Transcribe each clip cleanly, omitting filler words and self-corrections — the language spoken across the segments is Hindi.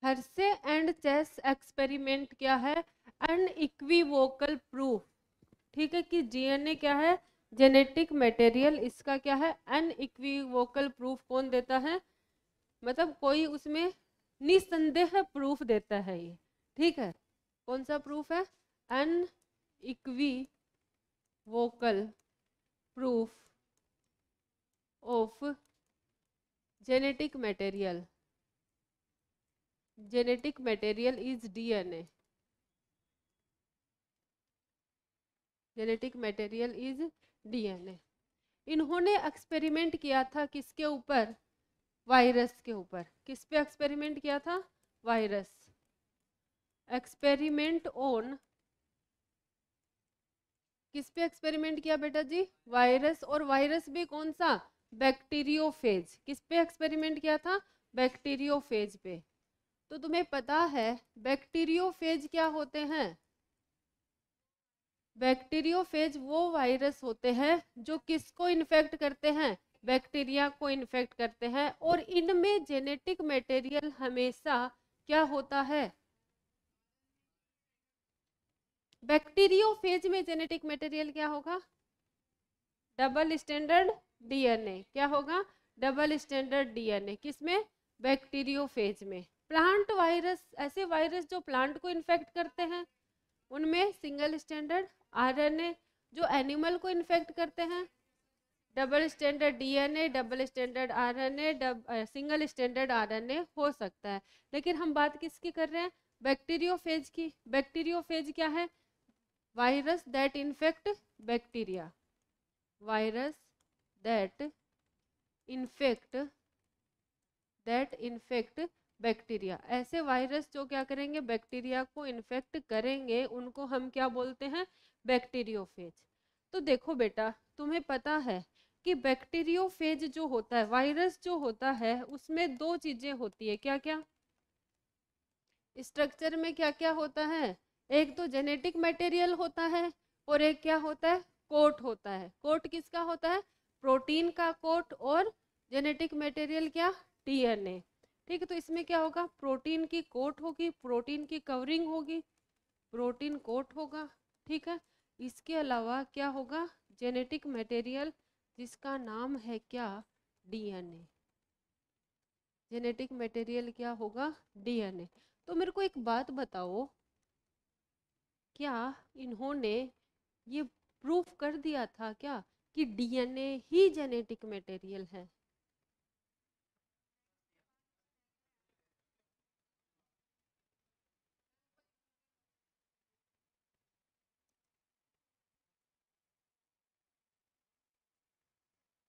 हर्से एंड चेस एक्सपेरिमेंट क्या है? अनइक्विवोकल प्रूफ, ठीक है, कि डीएनए क्या है? Genetic material. इसका क्या है? अनइक्विवोकल प्रूफ कौन देता है? मतलब कोई उसमें निसंदेह प्रूफ देता है ये, ठीक है। कौन सा प्रूफ है? Unequivocal proof of genetic material. Genetic material is DNA. Genetic material is DNA. इन्होंने एक्सपेरिमेंट किया था किसके ऊपर? वायरस के ऊपर। किस पे एक्सपेरिमेंट किया था? वायरस। एक्सपेरिमेंट ऑन, किस पे एक्सपेरिमेंट किया बेटा जी? वायरस। और वायरस भी कौन सा? बैक्टीरियोफेज। किस पे एक्सपेरिमेंट किया था? बैक्टीरियोफेज पे। तो तुम्हें पता है बैक्टीरियोफेज क्या होते हैं? बैक्टीरियोफेज वो वायरस होते हैं जो किसको इन्फेक्ट करते हैं? बैक्टीरिया को इन्फेक्ट करते हैं। और इनमें जेनेटिक मटेरियल हमेशा क्या होता है? बैक्टीरियोफेज में जेनेटिक मटेरियल क्या होगा? Double standard DNA. क्या होगा? Double standard DNA. किसमें? बैक्टीरियोफेज में। प्लांट वायरस, ऐसे वायरस जो प्लांट को इन्फेक्ट करते हैं, उनमें सिंगल स्टैंडर्ड आरएनए। जो एनिमल को इन्फेक्ट करते हैं, double standard DNA, double standard RNA, single standard RNA हो सकता है। लेकिन हम बात किसकी कर रहे हैं? बैक्टीरियोफेज की। बैक्टीरियोफेज क्या है? Virus that infect bacteria. Virus that infect bacteria. ऐसे वायरस जो क्या करेंगे? बैक्टीरिया को इन्फेक्ट करेंगे, उनको हम क्या बोलते हैं? बैक्टीरियोफेज। तो देखो बेटा, तुम्हें पता है कि बैक्टीरियोफेज जो होता है, वायरस जो होता है, उसमें दो चीजें होती है। क्या क्या? स्ट्रक्चर में क्या क्या होता है? एक तो जेनेटिक मटेरियल होता है, और एक क्या होता है? कोट होता है। कोट किसका होता है? प्रोटीन का कोट। और जेनेटिक मटेरियल क्या? डीएनए। ठीक है, तो इसमें क्या होगा? प्रोटीन की कोट होगी, प्रोटीन की कवरिंग होगी, प्रोटीन कोट होगा, ठीक है। इसके अलावा क्या होगा? जेनेटिक मटेरियल, जिसका नाम है क्या? डीएनए। जेनेटिक मटेरियल क्या होगा? डीएनए। तो मेरे को एक बात बताओ, क्या इन्होंने ये प्रूफ कर दिया था क्या कि डीएनए ही जेनेटिक मटेरियल है?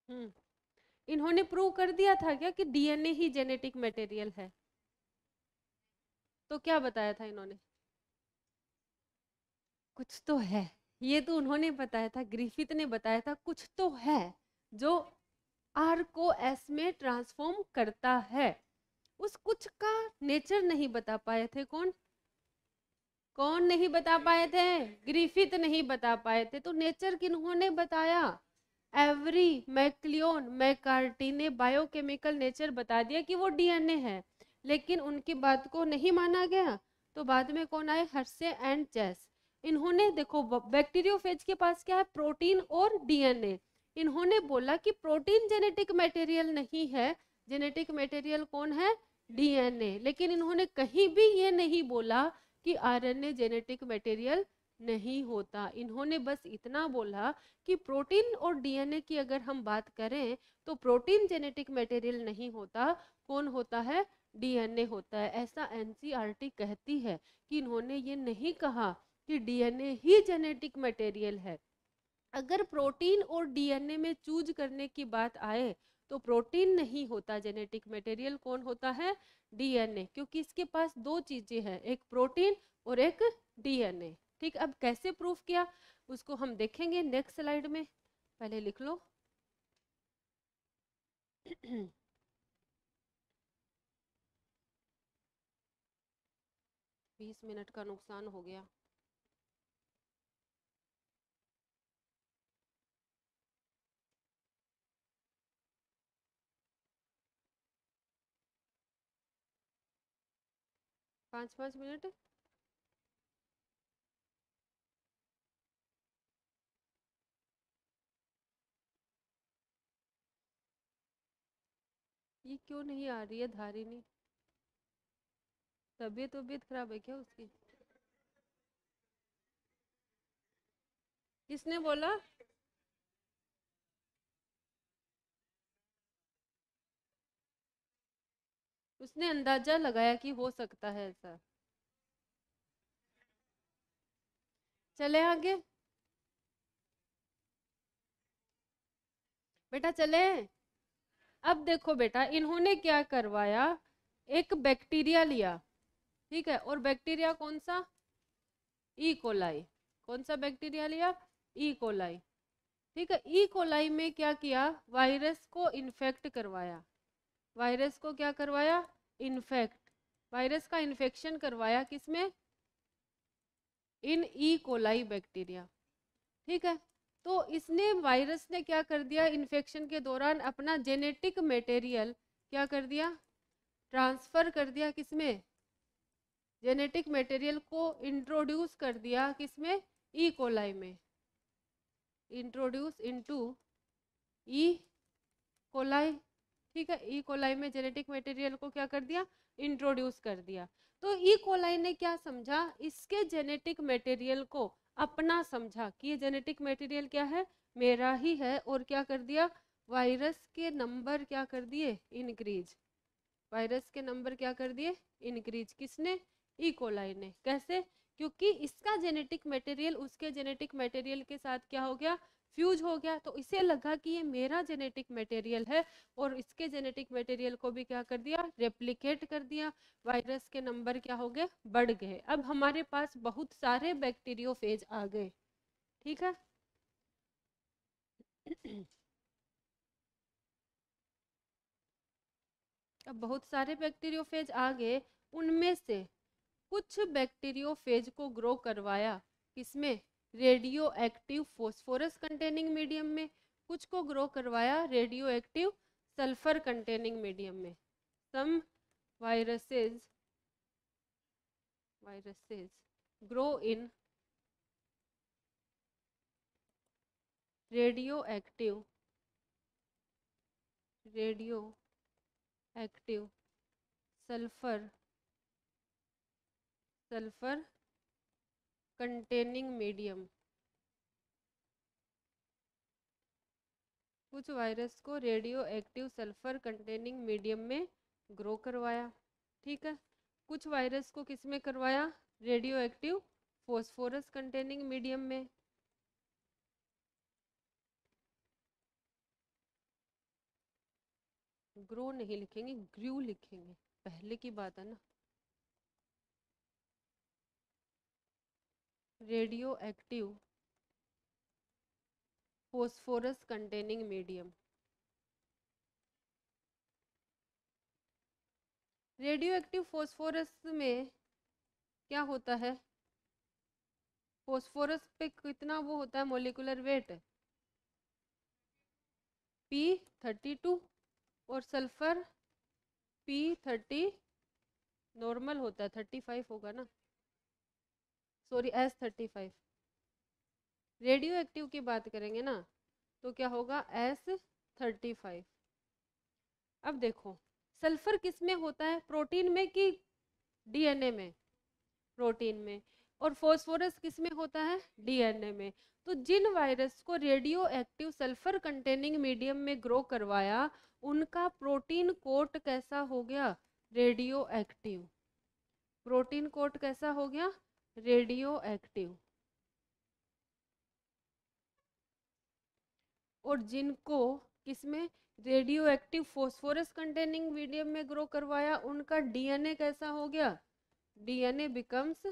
हम्म। इन्होंने प्रूव कर दिया था क्या कि डीएनए ही जेनेटिक मटेरियल है? तो क्या बताया था इन्होंने? कुछ तो है। ये तो उन्होंने बताया था, ग्रिफिथ ने बताया था, कुछ तो है जो आर को एस में ट्रांसफॉर्म करता है। उस कुछ का नेचर नहीं बता पाए थे। कौन? कौन नहीं बता पाए थे? ग्रिफिथ नहीं बता पाए थे। तो नेचर किन्होंने बताया? एवरी मैक्लियोन मैकार्टी ने बायोकेमिकल नेचर बता दिया कि वो डीएनए है। लेकिन उनकी बात को नहीं माना गया। तो बाद में कौन आए? Hershey and Chase. इन्होंने देखो, बैक्टीरियोफेज के पास क्या है? प्रोटीन और डीएनए। इन्होंने बोला कि प्रोटीन जेनेटिक मटेरियल नहीं है, जेनेटिक मटेरियल कौन है? डीएनए। लेकिन इन्होंने कहीं भी ये नहीं बोला कि आरएनए जेनेटिक मटेरियल नहीं होता। इन्होंने बस इतना बोला कि प्रोटीन और डीएनए की अगर हम बात करें तो प्रोटीन जेनेटिक मटेरियल नहीं होता। कौन होता है? डीएनए होता है। ऐसा एनसीईआरटी कहती है कि इन्होंने ये नहीं कहा कि डीएनए ही जेनेटिक मटेरियल है। अगर प्रोटीन और डीएनए में चूज करने की बात आए तो प्रोटीन नहीं होता जेनेटिक मटेरियल। कौन होता है? डीएनए। क्योंकि इसके पास दो चीजें हैं, एक प्रोटीन और एक डीएनए। ठीक, अब कैसे प्रूफ किया उसको हम देखेंगे नेक्स्ट स्लाइड में। पहले लिख लो। 20 मिनट का नुकसान हो गया। 5-5 मिनट। ये क्यों नहीं आ रही है धारिनी? तबीयत खराब है क्या उसकी? किसने बोला? उसने अंदाजा लगाया कि हो सकता है ऐसा। चले आगे बेटा, चले। अब देखो बेटा, इन्होंने क्या करवाया, एक बैक्टीरिया लिया, ठीक है, और बैक्टीरिया कौन सा? E coli. कौन सा बैक्टीरिया लिया? E coli. ठीक है, ई कोलाई में क्या किया, वायरस को इन्फेक्ट करवाया। वायरस को क्या करवाया? इन्फेक्ट। वायरस का इन्फेक्शन करवाया किसमें? इन ई कोलाई बैक्टीरिया। ठीक है, तो इसने, वायरस ने क्या कर दिया, इन्फेक्शन के दौरान अपना जेनेटिक मटेरियल क्या कर दिया? ट्रांसफर कर दिया किसमें? जेनेटिक मटेरियल को इंट्रोड्यूस कर दिया किसमें? ई कोलाई में। Introduce into E coli. ठीक है, ई कोलाई में जेनेटिक मटेरियल को क्या कर दिया? इंट्रोड्यूस कर दिया। तो ई कोलाई ने क्या समझा, इसके जेनेटिक मटेरियल को अपना समझा कि ये जेनेटिक मटेरियल क्या है, मेरा ही है, और क्या कर दिया, वायरस के नंबर क्या कर दिए, इंक्रीज। वायरस के नंबर क्या कर दिए, इंक्रीज। किसने? ई कोलाई ने। कैसे? क्योंकि इसका जेनेटिक मटेरियल उसके जेनेटिक मटेरियल के साथ क्या हो गया, फ्यूज हो गया। तो इसे लगा कि ये मेरा जेनेटिक मटेरियल है, और इसके जेनेटिक मटेरियल को भी क्या कर दिया, रेप्लिकेट कर दिया। वायरस के नंबर क्या हो गए, बढ़ गए। अब हमारे पास बहुत सारे बैक्टीरियोफेज आ गए। ठीक है अब बहुत सारे बैक्टीरियोफेज आ गए, उनमें से कुछ बैक्टीरियोफेज को ग्रो करवाया किसमें? Radioactive phosphorus containing medium में। कुछ को ग्रो करवाया radioactive sulphur containing medium में। Some viruses grow in radioactive sulphur containing medium. कुछ वायरस को radioactive sulphur containing medium में ग्रो करवाया। ठीक है, कुछ वायरस को किस में करवाया? Radioactive phosphorus containing medium में। ग्रो नहीं लिखेंगे, ग्रू लिखेंगे, पहले की बात है ना। Radioactive phosphorus containing medium. Radio active phosphorus में क्या होता है? फॉस्फोरस पे कितना वो होता है मोलिकुलर वेट? P32। और सल्फर P30 नॉर्मल होता है, 35 होगा ना, सॉरी S35। रेडियो एक्टिव की बात करेंगे ना तो क्या होगा, S35। अब देखो, सल्फर किस में होता है, प्रोटीन में कि डीएनए में? प्रोटीन में। और फॉस्फोरस किस में होता है, डीएनए में। तो जिन वायरस को radioactive sulphur containing medium में ग्रो करवाया, उनका प्रोटीन कोट कैसा हो गया, रेडियो एक्टिव। प्रोटीन कोट कैसा हो गया, रेडियो एक्टिव। और जिनको किसमें, radioactive phosphorus containing medium में ग्रो करवाया, उनका डीएनए कैसा हो गया, डीएनए बिकम्स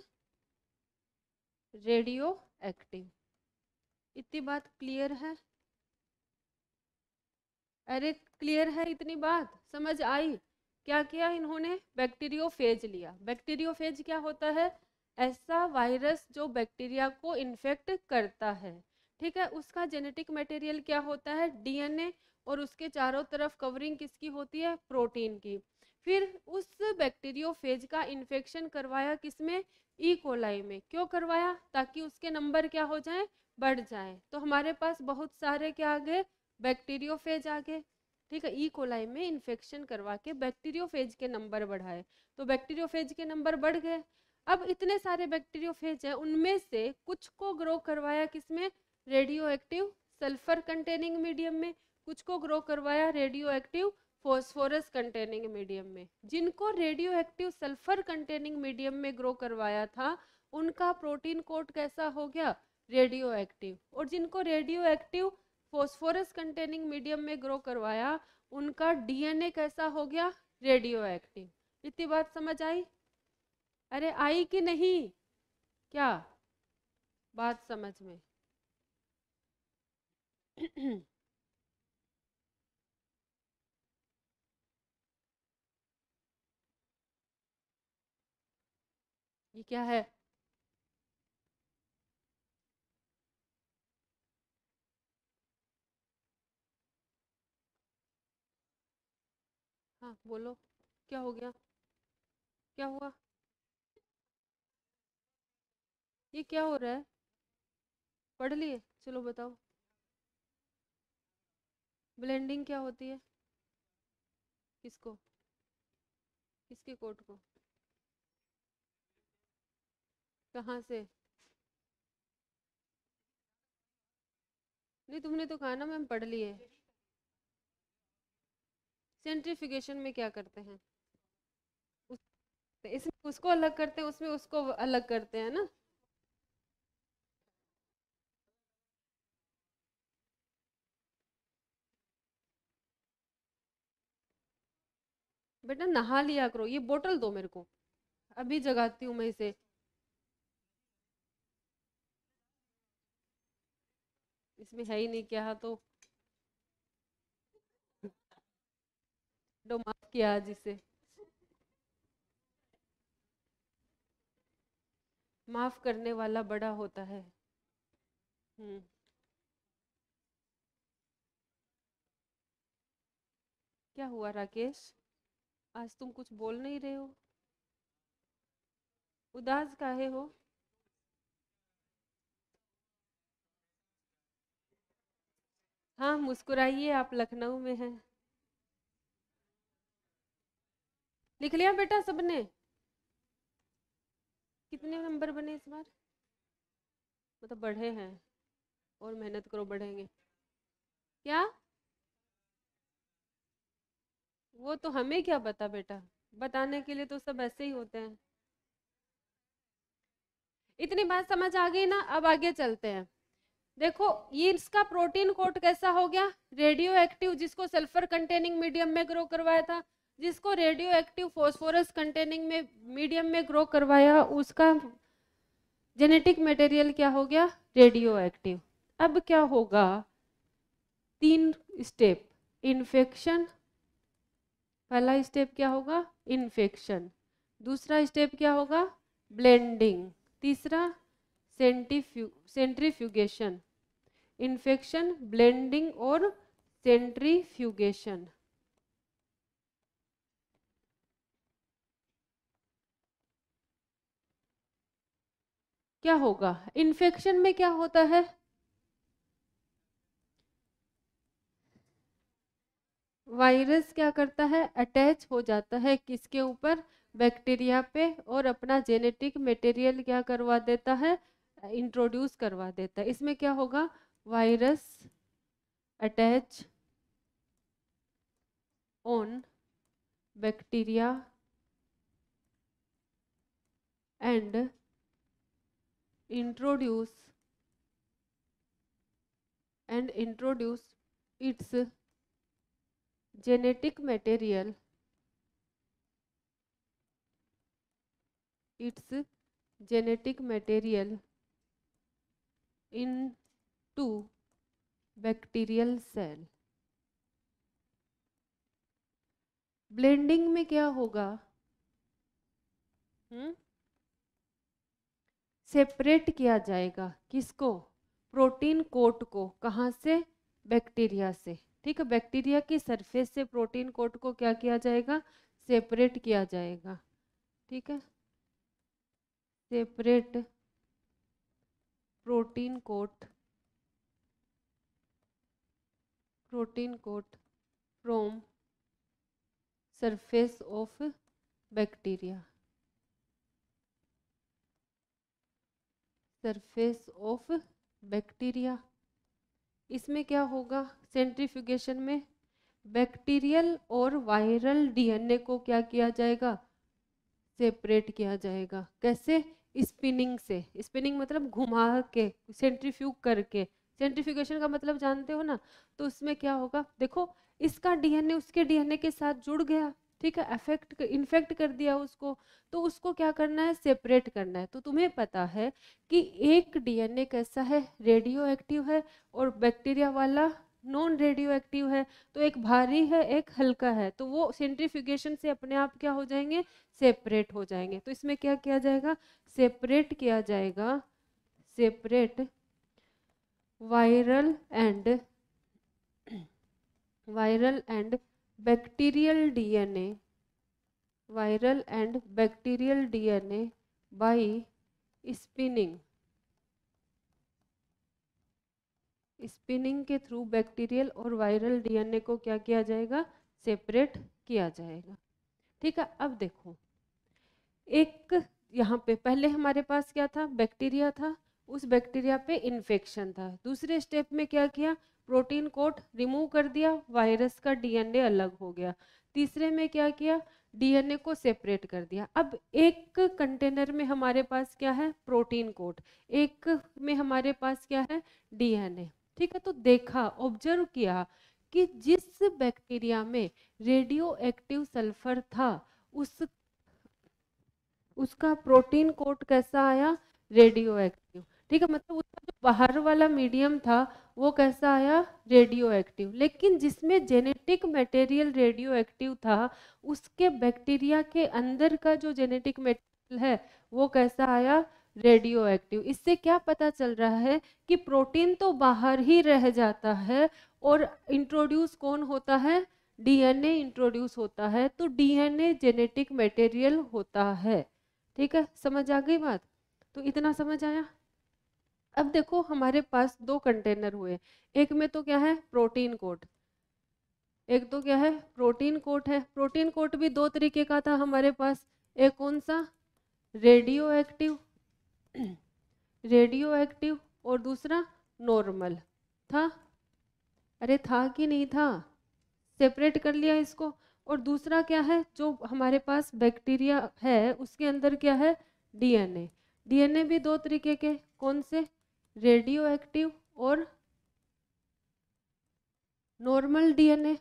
रेडियो एक्टिव। इतनी बात क्लियर है? अरे क्लियर है, इतनी बात समझ आई? क्या किया इन्होंने, बैक्टीरियोफेज लिया। बैक्टीरियोफेज क्या होता है, ऐसा वायरस जो बैक्टीरिया को इन्फेक्ट करता है। ठीक है, उसका जेनेटिक मटेरियल क्या होता है, डीएनए, और उसके चारों तरफ कवरिंग किसकी होती है, प्रोटीन की। फिर उस बैक्टीरियोफेज का इन्फेक्शन करवाया किसमें, ई कोलाई में। क्यों करवाया, ताकि उसके नंबर क्या हो जाए, बढ़ जाए। तो हमारे पास बहुत सारे क्या आ गए, बैक्टीरियोफेज आ गए। ठीक है, ई कोलाई में इन्फेक्शन करवा के बैक्टीरियोफेज के नंबर बढ़ाए, तो बैक्टीरियोफेज के नंबर बढ़ गए। अब इतने सारे बैक्टीरियोफेज है, उनमें से कुछ को ग्रो करवाया किसमें, radioactive sulphur containing medium में, कुछ को ग्रो करवाया radioactive phosphorus containing medium में। जिनको radio active sulphur containing medium में ग्रो करवाया था, उनका प्रोटीन कोड कैसा हो गया, रेडियो एक्टिव। और जिनको radio active phosphorus containing medium में ग्रो करवाया, उनका डीएनए कैसा हो गया, रेडियो एक्टिव। इतनी बात समझ आई, अरे आई कि नहीं, क्या बात समझ में? ये क्या है, हाँ बोलो, क्या हो गया, क्या हुआ, ये क्या हो रहा है, पढ़ लिए, चलो बताओ। ब्लेंडिंग क्या होती है, किसको, किसके कोट को, कहाँ से? नहीं, तुमने तो कहा ना मैम पढ़ लिए। सेंट्रीफ्यूगेशन में क्या करते हैं, उस, इसमें उसको अलग करते हैं, उसमें उसको अलग करते हैं ना। बेटा नहा लिया करो, ये बोतल दो मेरे को, अभी जगाती हूँ मैं इसे। इसमें है ही नहीं क्या, तो दो, माफ किया आज इसे, माफ करने वाला बड़ा होता है। हम्म, क्या हुआ राकेश, आज तुम कुछ बोल नहीं रहे हो, उदास काहे हो? हाँ मुस्कुराइए, आप लखनऊ में हैं। लिख लिया बेटा सबने, कितने नंबर बने इस बार, मतलब बढ़े हैं, और मेहनत करो बढ़ेंगे। क्या, वो तो हमें क्या पता बेटा, बताने के लिए तो सब ऐसे ही होते हैं। इतनी बात समझ आ गई ना, अब आगे चलते हैं। देखो ये इसका प्रोटीन कोड कैसा हो गया, रेडियो एक्टिव, जिसको सल्फर कंटेनिंग मीडियम में ग्रो करवाया था, जिसको रेडियो एक्टिव फॉस्फोरस कंटेनिंग में मीडियम में ग्रो करवाया, उसका जेनेटिक मटेरियल क्या हो गया, रेडियो एक्टिव। अब क्या होगा, तीन स्टेप, इन्फेक्शन, पहला स्टेप क्या होगा, इन्फेक्शन, दूसरा स्टेप क्या होगा, ब्लेंडिंग, तीसरा सेंट्रीफ्यूगेशन। इन्फेक्शन, ब्लेंडिंग और सेंट्रीफ्यूगेशन। क्या होगा, इन्फेक्शन में क्या होता है, वायरस क्या करता है, अटैच हो जाता है किसके ऊपर, बैक्टीरिया पे, और अपना जेनेटिक मटेरियल क्या करवा देता है, इंट्रोड्यूस करवा देता है। इसमें क्या होगा, virus attach on bacteria and introduce introduce its genetic material, its genetic material into bacterial cell। Blending में क्या होगा, सेपरेट किया जाएगा किसको, प्रोटीन कोट को, कहाँ से, बैक्टीरिया से। ठीक है, बैक्टीरिया की सरफेस से प्रोटीन कोट को क्या किया जाएगा, सेपरेट किया जाएगा, ठीक है। Separate protein quote from surface of bacteria, surface of bacteria. इसमें क्या होगा, सेंट्रीफ्यूगेशन में बैक्टीरियल और वायरल डीएनए को क्या किया जाएगा, सेपरेट किया जाएगा। कैसे, स्पिनिंग से। स्पिनिंग मतलब घुमा के, सेंट्रीफ्यूग करके। सेंट्रीफ्यूगेशन का मतलब जानते हो ना। तो उसमें क्या होगा, देखो इसका डीएनए उसके डीएनए के साथ जुड़ गया, ठीक है, इन्फेक्ट कर दिया उसको। तो उसको क्या करना है, सेपरेट करना है। तो तुम्हें पता है कि एक डीएनए कैसा है, रेडियो एक्टिव है, और बैक्टीरिया वाला नॉन रेडियो एक्टिव है। तो एक भारी है एक हल्का है, तो वो सेंट्रीफ्यूगेशन से अपने आप क्या हो जाएंगे, सेपरेट हो जाएंगे। तो इसमें क्या किया जाएगा, सेपरेट किया जाएगा, separate viral and bacterial DNA, viral and bacterial DNA by spinning के थ्रू बैक्टीरियल और वायरल डीएनए को क्या किया जाएगा, सेपरेट किया जाएगा, ठीक है। अब देखो, एक यहाँ पे पहले हमारे पास क्या था, बैक्टीरिया था, उस बैक्टीरिया पे इन्फेक्शन था। दूसरे स्टेप में क्या किया, प्रोटीन कोट रिमूव कर दिया, वायरस का डीएनए अलग हो गया। तीसरे में क्या किया, डीएनए को सेपरेट कर दिया। अब एक कंटेनर में हमारे पास क्या है, प्रोटीन कोट, एक में हमारे पास क्या है, डीएनए, ठीक है। तो देखा, ऑब्जर्व किया कि जिस बैक्टीरिया में रेडियो एक्टिव सल्फर था उसका प्रोटीन कोट कैसा आया, रेडियो एक्टिव, ठीक है। मतलब उसका जो बाहर वाला मीडियम था वो कैसा आया, रेडियो एक्टिव। लेकिन जिसमें जेनेटिक मटेरियल रेडियो एक्टिव था, उसके बैक्टीरिया के अंदर का जो जेनेटिक मटेरियल है वो कैसा आया, रेडियो एक्टिव। इससे क्या पता चल रहा है कि प्रोटीन तो बाहर ही रह जाता है और इंट्रोड्यूस कौन होता है, डीएनए इंट्रोड्यूस होता है। तो डीएनए जेनेटिक मटेरियल होता है, ठीक है। समझ आ गई बात, तो इतना समझ आया। अब देखो हमारे पास दो कंटेनर हुए, एक में तो क्या है, प्रोटीन कोट, एक तो क्या है, प्रोटीन कोट है। प्रोटीन कोट भी दो तरीके का था हमारे पास, एक कौन सा, रेडियो एक्टिव, रेडियो एक्टिव, और दूसरा नॉर्मल था। अरे था कि नहीं था, सेपरेट कर लिया इसको। और दूसरा क्या है, जो हमारे पास बैक्टीरिया है उसके अंदर क्या है, डीएनए। डीएनए भी दो तरीके के, कौन से, रेडियो एक्टिव और नॉर्मल डीएनए,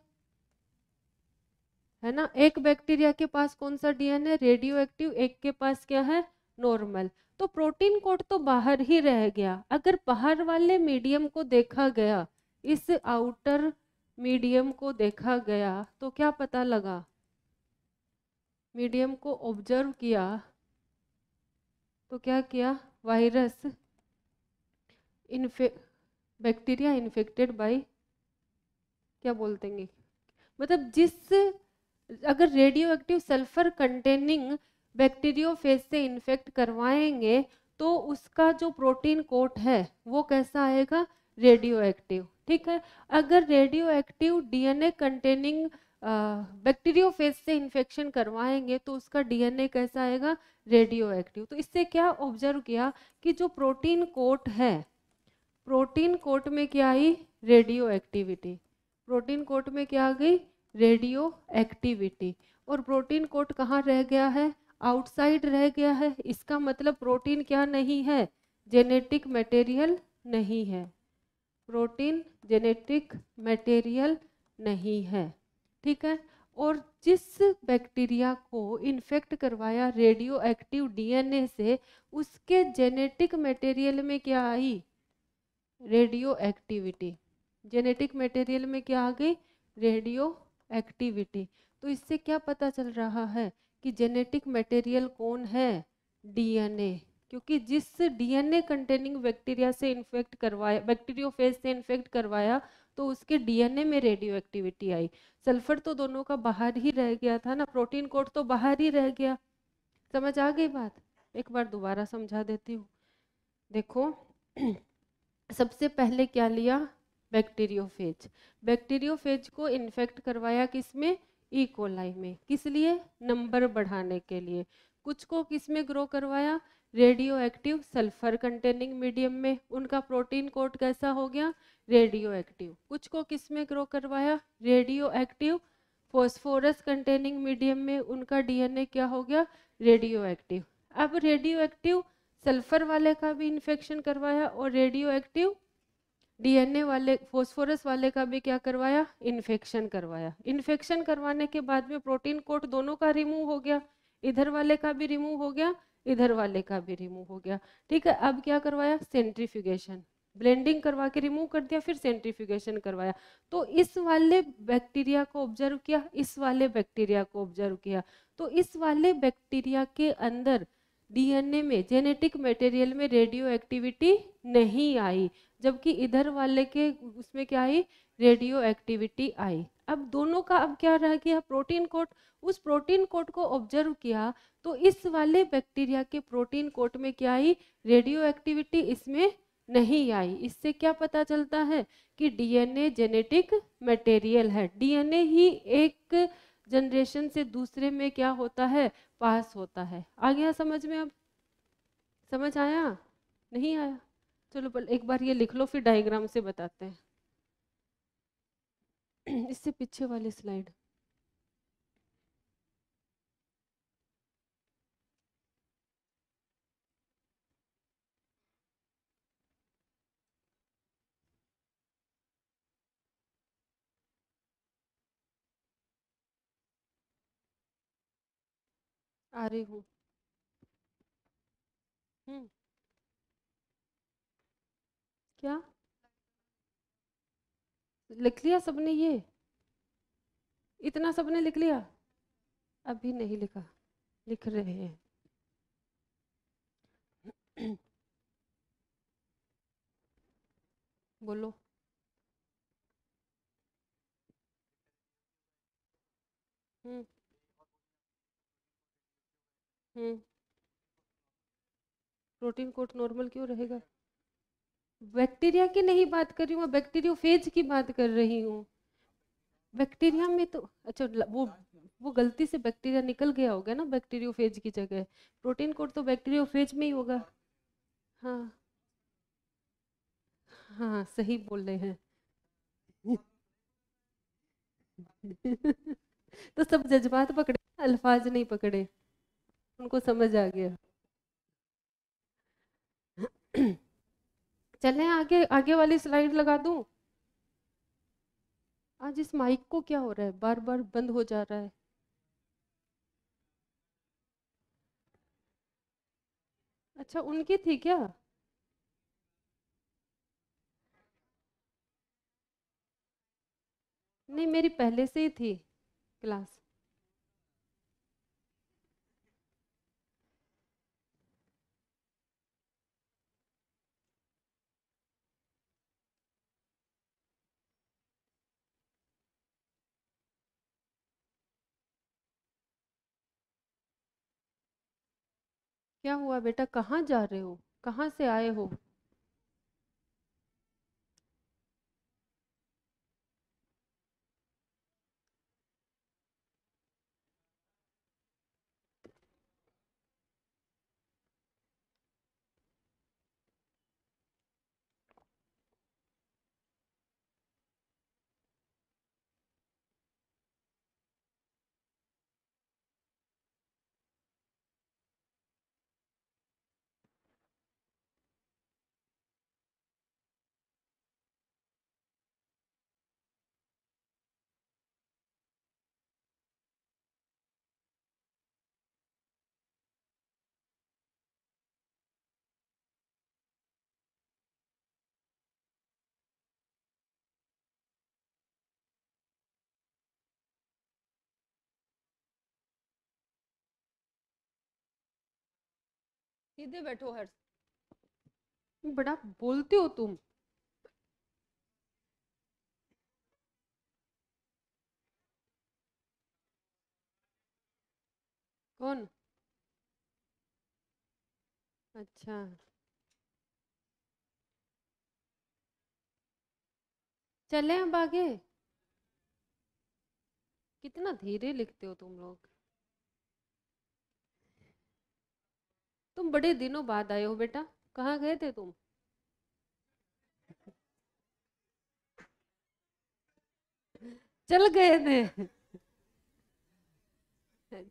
है ना। एक बैक्टीरिया के पास कौन सा डीएनए, रेडियो एक्टिव, एक के पास क्या है, नॉर्मल। तो प्रोटीन कोड तो बाहर ही रह गया। अगर बाहर वाले मीडियम को देखा गया, इस आउटर मीडियम को देखा गया, तो क्या पता लगा, मीडियम को ऑब्जर्व किया तो क्या किया, वायरस बैक्टीरिया इन्फेक्टेड बाय, क्या बोलते हैं, मतलब जिस, अगर radio active sulphur containing bacteriophage से इन्फेक्ट करवाएंगे तो उसका जो प्रोटीन कोट है वो कैसा आएगा, रेडियो एक्टिव, ठीक है। अगर radio active DNA containing bacteriophage से इन्फेक्शन करवाएंगे तो उसका डीएनए कैसा आएगा, रेडियो एक्टिव। तो इससे क्या ऑब्जर्व किया कि जो प्रोटीन कोट है, प्रोटीन कोट में क्या आई, रेडियो एक्टिविटी, प्रोटीन कोट में क्या आ गई, रेडियो एक्टिविटी। और प्रोटीन कोट कहाँ रह गया है, आउटसाइड रह गया है। इसका मतलब प्रोटीन क्या नहीं है, जेनेटिक मटेरियल नहीं है, प्रोटीन जेनेटिक मटेरियल नहीं है, ठीक है। और जिस बैक्टीरिया को इन्फेक्ट करवाया रेडियो एक्टिव डीएनए से, उसके जेनेटिक मटेरियल में क्या आई, रेडियो एक्टिविटी, जेनेटिक मटेरियल में क्या आ गई, रेडियो एक्टिविटी। तो इससे क्या पता चल रहा है कि जेनेटिक मटेरियल कौन है, डीएनए, क्योंकि जिस डीएनए कंटेनिंग बैक्टीरिया से इन्फेक्ट करवाया, बैक्टीरियोफेज से इन्फेक्ट करवाया, तो उसके डीएनए में रेडियो एक्टिविटी आई। सल्फर तो दोनों का बाहर ही रह गया था ना, प्रोटीन कोड तो बाहर ही रह गया। समझ आ गई बात? एक बार दोबारा समझा देती हूँ। देखो सबसे पहले क्या लिया? बैक्टीरियोफेज। बैक्टीरियोफेज को इन्फेक्ट करवाया किसमें? ई कोलाई में। किस लिए? नंबर बढ़ाने के लिए। कुछ को किस में ग्रो करवाया? Radioactive sulphur containing medium में। उनका प्रोटीन कोड कैसा हो गया? Radio active. कुछ को किस में ग्रो करवाया? Radioactive phosphorus containing medium में। उनका डीएनए क्या हो गया? Radio active. अब रेडियो एक्टिव सल्फर वाले का भी इन्फेक्शन करवाया और रेडियो एक्टिव डीएनए वाले फॉस्फोरस वाले का भी क्या करवाया? इन्फेक्शन करवाया। इन्फेक्शन करवाने के बाद में प्रोटीन कोट दोनों का रिमूव हो गया, इधर वाले का भी रिमूव हो गया, इधर वाले का भी रिमूव हो गया। ठीक है, अब क्या करवाया? सेंट्रीफ्यूगेशन, ब्लेंडिंग करवा के रिमूव कर दिया, फिर सेंट्रीफ्यूगेशन करवाया। तो इस वाले बैक्टीरिया को ऑब्जर्व किया, इस वाले बैक्टीरिया को ऑब्जर्व किया, तो इस वाले बैक्टीरिया के अंदर डीएनए में, जेनेटिक मटेरियल में रेडियो एक्टिविटी नहीं आई, जबकि इधर वाले के उसमें क्या आई? रेडियो एक्टिविटी आई। अब दोनों का अब क्या रह गया? Protein code. उस प्रोटीन कोड को ऑब्जर्व किया तो इस वाले बैक्टीरिया के प्रोटीन कोड में क्या आई? रेडियो एक्टिविटी इसमें नहीं आई। इससे क्या पता चलता है कि डीएनए जेनेटिक मटेरियल है। डीएनए ही एक जनरेशन से दूसरे में क्या होता है? पास होता है। आ गया समझ में? अब समझ आया? नहीं आया? चलो एक बार ये लिख लो, फिर डायग्राम से बताते हैं। इससे पीछे वाली स्लाइड। आ रही हूँ। हम्म। क्या लिख लिया सबने? ये इतना सबने लिख लिया? अभी नहीं लिखा, लिख रहे हैं। बोलो। हम्म। हम्म। प्रोटीन कोट नॉर्मल क्यों रहेगा? बैक्टीरिया की नहीं बात कर रही हूँ, मैं बैक्टीरियोफेज की बात कर रही हूँ। बैक्टीरिया में तो अच्छा वो गलती से बैक्टीरिया निकल गया होगा ना बैक्टीरियोफेज की जगह। प्रोटीन कोड तो बैक्टीरियोफेज में ही होगा। हाँ हाँ, सही बोल रहे हैं। तो सब जज्बात पकड़े, अल्फाज नहीं पकड़े। उनको समझ आ गया। चलें आगे, आगे वाली स्लाइड लगा दूं? आज इस माइक को क्या हो रहा है, बार बार बंद हो जा रहा है। अच्छा, उनकी थी क्या? नहीं, मेरी पहले से ही थी क्लास। क्या हुआ बेटा, कहाँ जा रहे हो? कहाँ से आए हो? सीधे बैठो हर्ष, बड़ा बोलते हो तुम। कौन? अच्छा, चले अब आगे। कितना धीरे लिखते हो तुम लोग। तुम बड़े दिनों बाद आए हो बेटा, कहाँ गए थे तुम? चल गए थे,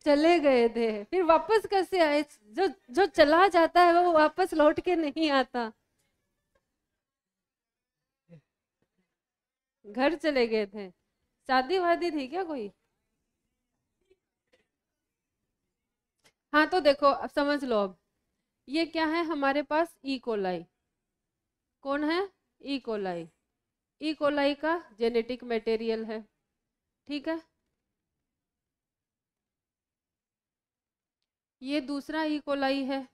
चले गए थे, फिर वापस कैसे आए? जो जो चला जाता है वो वापस लौट के नहीं आता। घर चले गए थे, शादी वादी थी क्या कोई? हाँ तो देखो अब समझ लो, अब ये क्या है हमारे पास? E coli. कौन है? E coli. ई कोलाई का जेनेटिक मटेरियल है, ठीक है। ये दूसरा ई कोलाई है,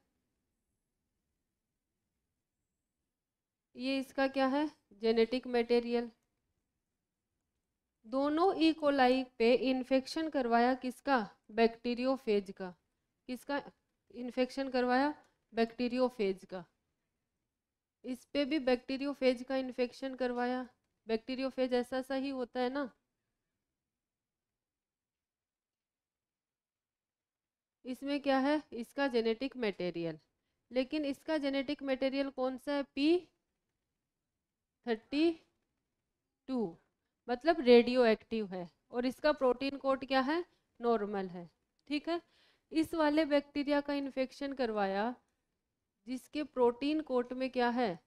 ये इसका क्या है? Genetic material. दोनों ई कोलाई पे इन्फेक्शन करवाया किसका? बैक्टीरियोफेज का। किसका इन्फेक्शन करवाया? बैक्टीरियोफेज का। इस पे भी बैक्टीरियोफेज का इन्फेक्शन करवाया। बैक्टीरियोफेज ऐसा सा ही होता है ना। इसमें क्या है? इसका जेनेटिक मटेरियल, लेकिन इसका जेनेटिक मटेरियल कौन सा है? P32, मतलब रेडियो एक्टिव है। और इसका प्रोटीन कोड क्या है? नॉर्मल है, ठीक है। इस वाले बैक्टीरिया का इन्फेक्शन करवाया जिसके प्रोटीन कोड में क्या है?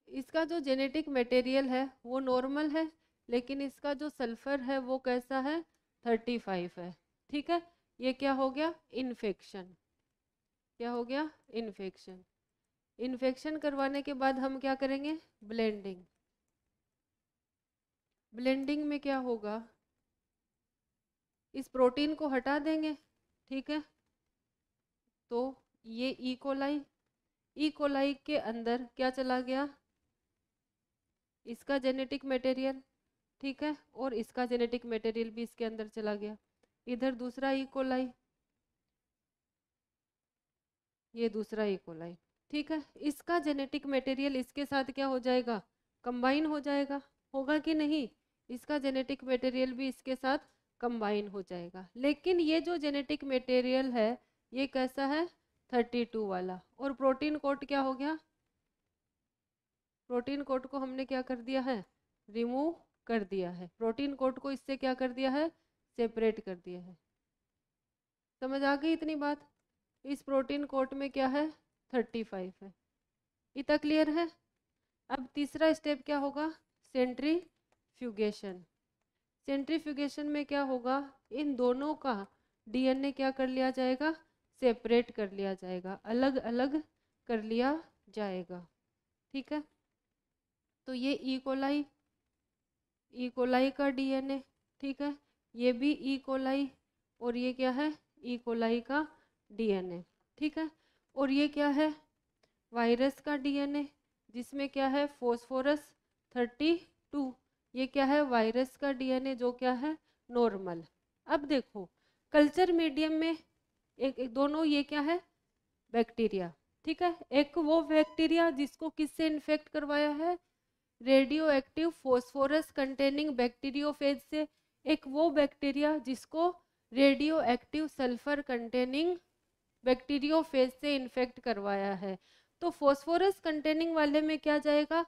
इसका जो जेनेटिक मटेरियल है वो नॉर्मल है, लेकिन इसका जो सल्फर है वो कैसा है? 35 है, ठीक है। ये क्या हो गया? इन्फेक्शन। क्या हो गया? इन्फेक्शन। इन्फेक्शन करवाने के बाद हम क्या करेंगे? ब्लेंडिंग। ब्लेंडिंग में क्या होगा? इस प्रोटीन को हटा देंगे, ठीक है। तो ये ई कोलाई, ई कोलाई के अंदर क्या चला गया? इसका जेनेटिक मटेरियल, ठीक है, और इसका जेनेटिक मटेरियल भी इसके अंदर चला गया। इधर दूसरा ई कोलाई, ये दूसरा ई कोलाई, ठीक है। इसका जेनेटिक मटेरियल इसके साथ क्या हो जाएगा? कंबाइन हो जाएगा, होगा कि नहीं? इसका जेनेटिक मटेरियल भी इसके साथ कंबाइन हो जाएगा, लेकिन ये जो जेनेटिक मटेरियल है ये कैसा है? 32 वाला। और प्रोटीन कोड क्या हो गया? प्रोटीन कोड को हमने क्या कर दिया है? रिमूव कर दिया है। प्रोटीन कोड को इससे क्या कर दिया है? सेपरेट कर दिया है। समझ आ गई इतनी बात? इस प्रोटीन कोड में क्या है? 35 है। इतना क्लियर है? अब तीसरा स्टेप क्या होगा? सेंट्रीफ्यूगेशन। सेंट्रीफ्यूगेशन में क्या होगा? इन दोनों का डीएनए क्या कर लिया जाएगा? सेपरेट कर लिया जाएगा, अलग अलग कर लिया जाएगा, ठीक है। तो ये ई कोलाई, ई कोलाई का डीएनए, ठीक है। ये भी ई कोलाई, और ये क्या है? ई कोलाई का डीएनए, ठीक है। और ये क्या है? वायरस का डीएनए, जिसमें क्या है? फॉस्फोरस 32। ये क्या है? वायरस का डीएनए जो क्या है? नॉर्मल। अब देखो कल्चर मीडियम में एक दोनों ये क्या है? बैक्टीरिया, ठीक है। एक वो बैक्टीरिया जिसको किससे इन्फेक्ट करवाया है? Radio active phosphorus containing bacteriophage से। एक वो बैक्टीरिया जिसको radio active sulphur containing bacteriophage से इन्फेक्ट करवाया है। तो फॉस्फोरस कंटेनिंग वाले में क्या जाएगा?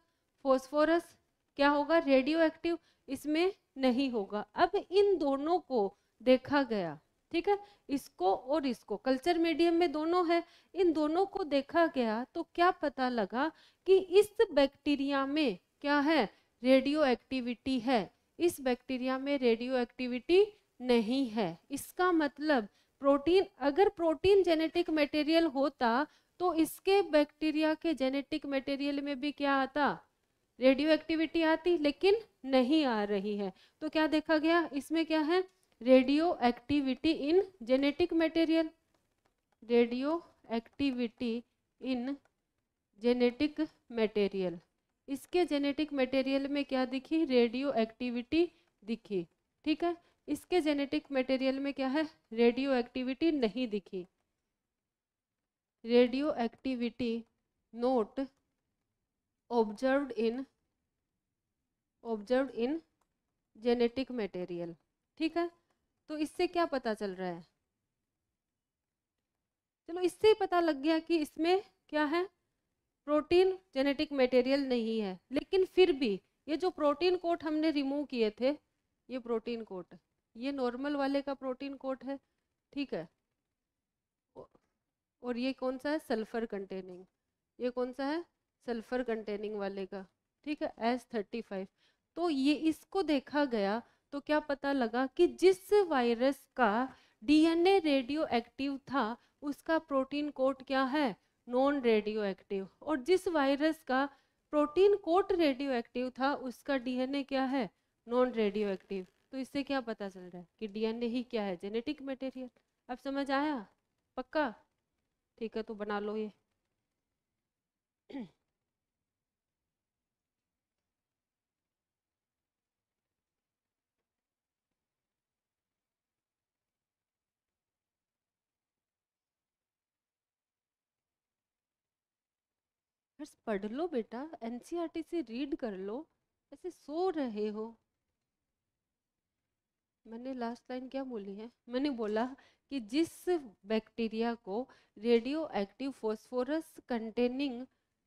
फॉस्फोरस क्या होगा? रेडियो एक्टिव, इसमें नहीं होगा। अब इन दोनों को देखा गया, ठीक है, इसको और इसको, कल्चर मीडियम में दोनों है, इन दोनों को देखा गया तो क्या पता लगा कि इस बैक्टीरिया में क्या है? रेडियो एक्टिविटी है। इस बैक्टीरिया में रेडियो एक्टिविटी नहीं है। इसका मतलब प्रोटीन, अगर प्रोटीन जेनेटिक मटेरियल होता तो इसके बैक्टीरिया के जेनेटिक मटेरियल में भी क्या आता? रेडियो एक्टिविटी आती, लेकिन नहीं आ रही है। तो क्या देखा गया? इसमें क्या है? Radio activity in genetic material, radio activity in genetic material. इसके जेनेटिक मटेरियल में क्या दिखी? रेडियो एक्टिविटी दिखी, ठीक है। इसके जेनेटिक मटेरियल में क्या है? रेडियो एक्टिविटी नहीं दिखी। Radio activity note observed in genetic material, ठीक है। तो इससे क्या पता चल रहा है? चलो इससे ही पता लग गया कि इसमें क्या है, प्रोटीन जेनेटिक मटेरियल नहीं है। लेकिन फिर भी ये जो प्रोटीन कोट हमने रिमूव किए थे, ये प्रोटीन कोट, ये नॉर्मल वाले का प्रोटीन कोट है, ठीक है। और ये कौन सा है? Sulphur containing. ये कौन सा है? सल्फर कंटेनिंग वाले का, ठीक है, S35। तो ये इसको देखा गया तो क्या पता लगा कि जिस वायरस का डीएनए रेडियो एक्टिव था उसका प्रोटीन कोड क्या है? Non radio active. और जिस वायरस का प्रोटीन कोड रेडियो एक्टिव था उसका डीएनए क्या है? Non radio active. तो इससे क्या पता चल रहा है कि डीएनए ही क्या है? Genetic material. अब समझ आया? पक्का? ठीक है, तो बना लो ये। बस पढ़ लो बेटा, एनसीईआरटी से रीड कर लो, ऐसे सो रहे हो। मैंने लास्ट लाइन क्या बोली है? मैंने बोला कि जिस बैक्टीरिया को radioactive phosphorus containing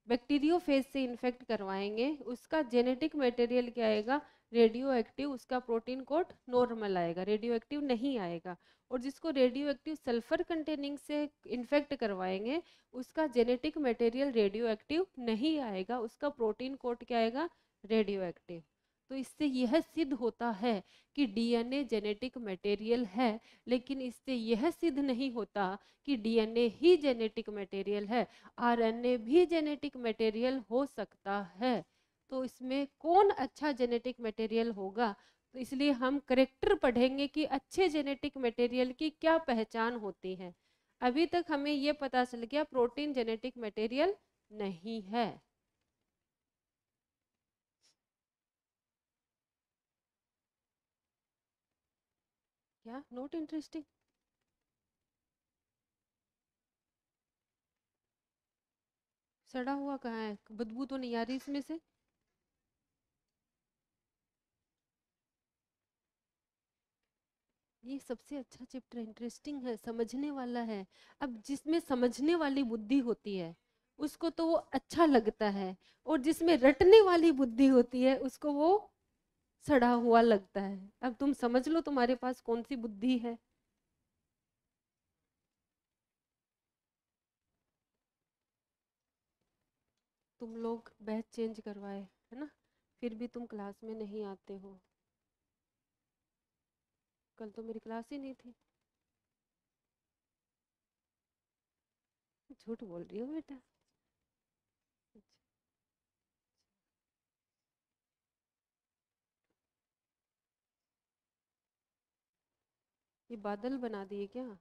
bacteriophage से इन्फेक्ट करवाएंगे उसका जेनेटिक मटेरियल क्या आएगा? Radio active. उसका प्रोटीन कोड नॉर्मल आएगा, रेडियो एक्टिव नहीं आएगा। और जिसको रेडियो एक्टिव सल्फर कंटेनिंग से इन्फेक्ट करवाएंगे उसका जेनेटिक मटेरियल रेडियो एक्टिव नहीं आएगा, उसका प्रोटीन कोड क्या आएगा? Radio active. तो इससे यह सिद्ध होता है कि डीएनए जेनेटिक मटेरियल है, लेकिन इससे यह सिद्ध नहीं होता कि डीएनए ही जेनेटिक मटेरियल है, आरएनए भी जेनेटिक मटेरियल हो सकता है। तो इसमें कौन अच्छा जेनेटिक मटेरियल होगा? तो इसलिए हम करेक्टर पढ़ेंगे कि अच्छे जेनेटिक मटेरियल की क्या पहचान होती है। अभी तक हमें यह पता चल गया प्रोटीन जेनेटिक मटेरियल नहीं है। क्या नॉट इंटरेस्टिंग? सड़ा हुआ कहाँ है? बदबू तो नहीं आ रही इसमें से? ये सबसे अच्छा चैप्टर, इंटरेस्टिंग है, समझने वाला है। अब जिसमें समझने वाली बुद्धि होती है उसको तो वो अच्छा लगता है, और जिसमें रटने वाली बुद्धि होती है उसको वो सड़ा हुआ लगता है। अब तुम समझ लो तुम्हारे पास कौन सी बुद्धि है। तुम लोग बैच चेंज करवाए है ना, फिर भी तुम क्लास में नहीं आते हो। कल तो मेरी क्लास ही नहीं थी। झूठ बोल रही हो बेटा। ये बादल बना दिए क्या?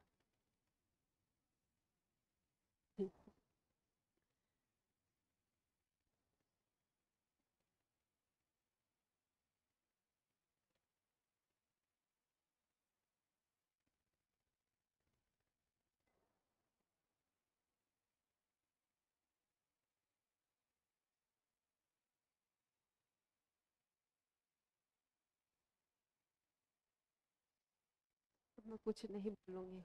मैं कुछ नहीं बोलूंगी,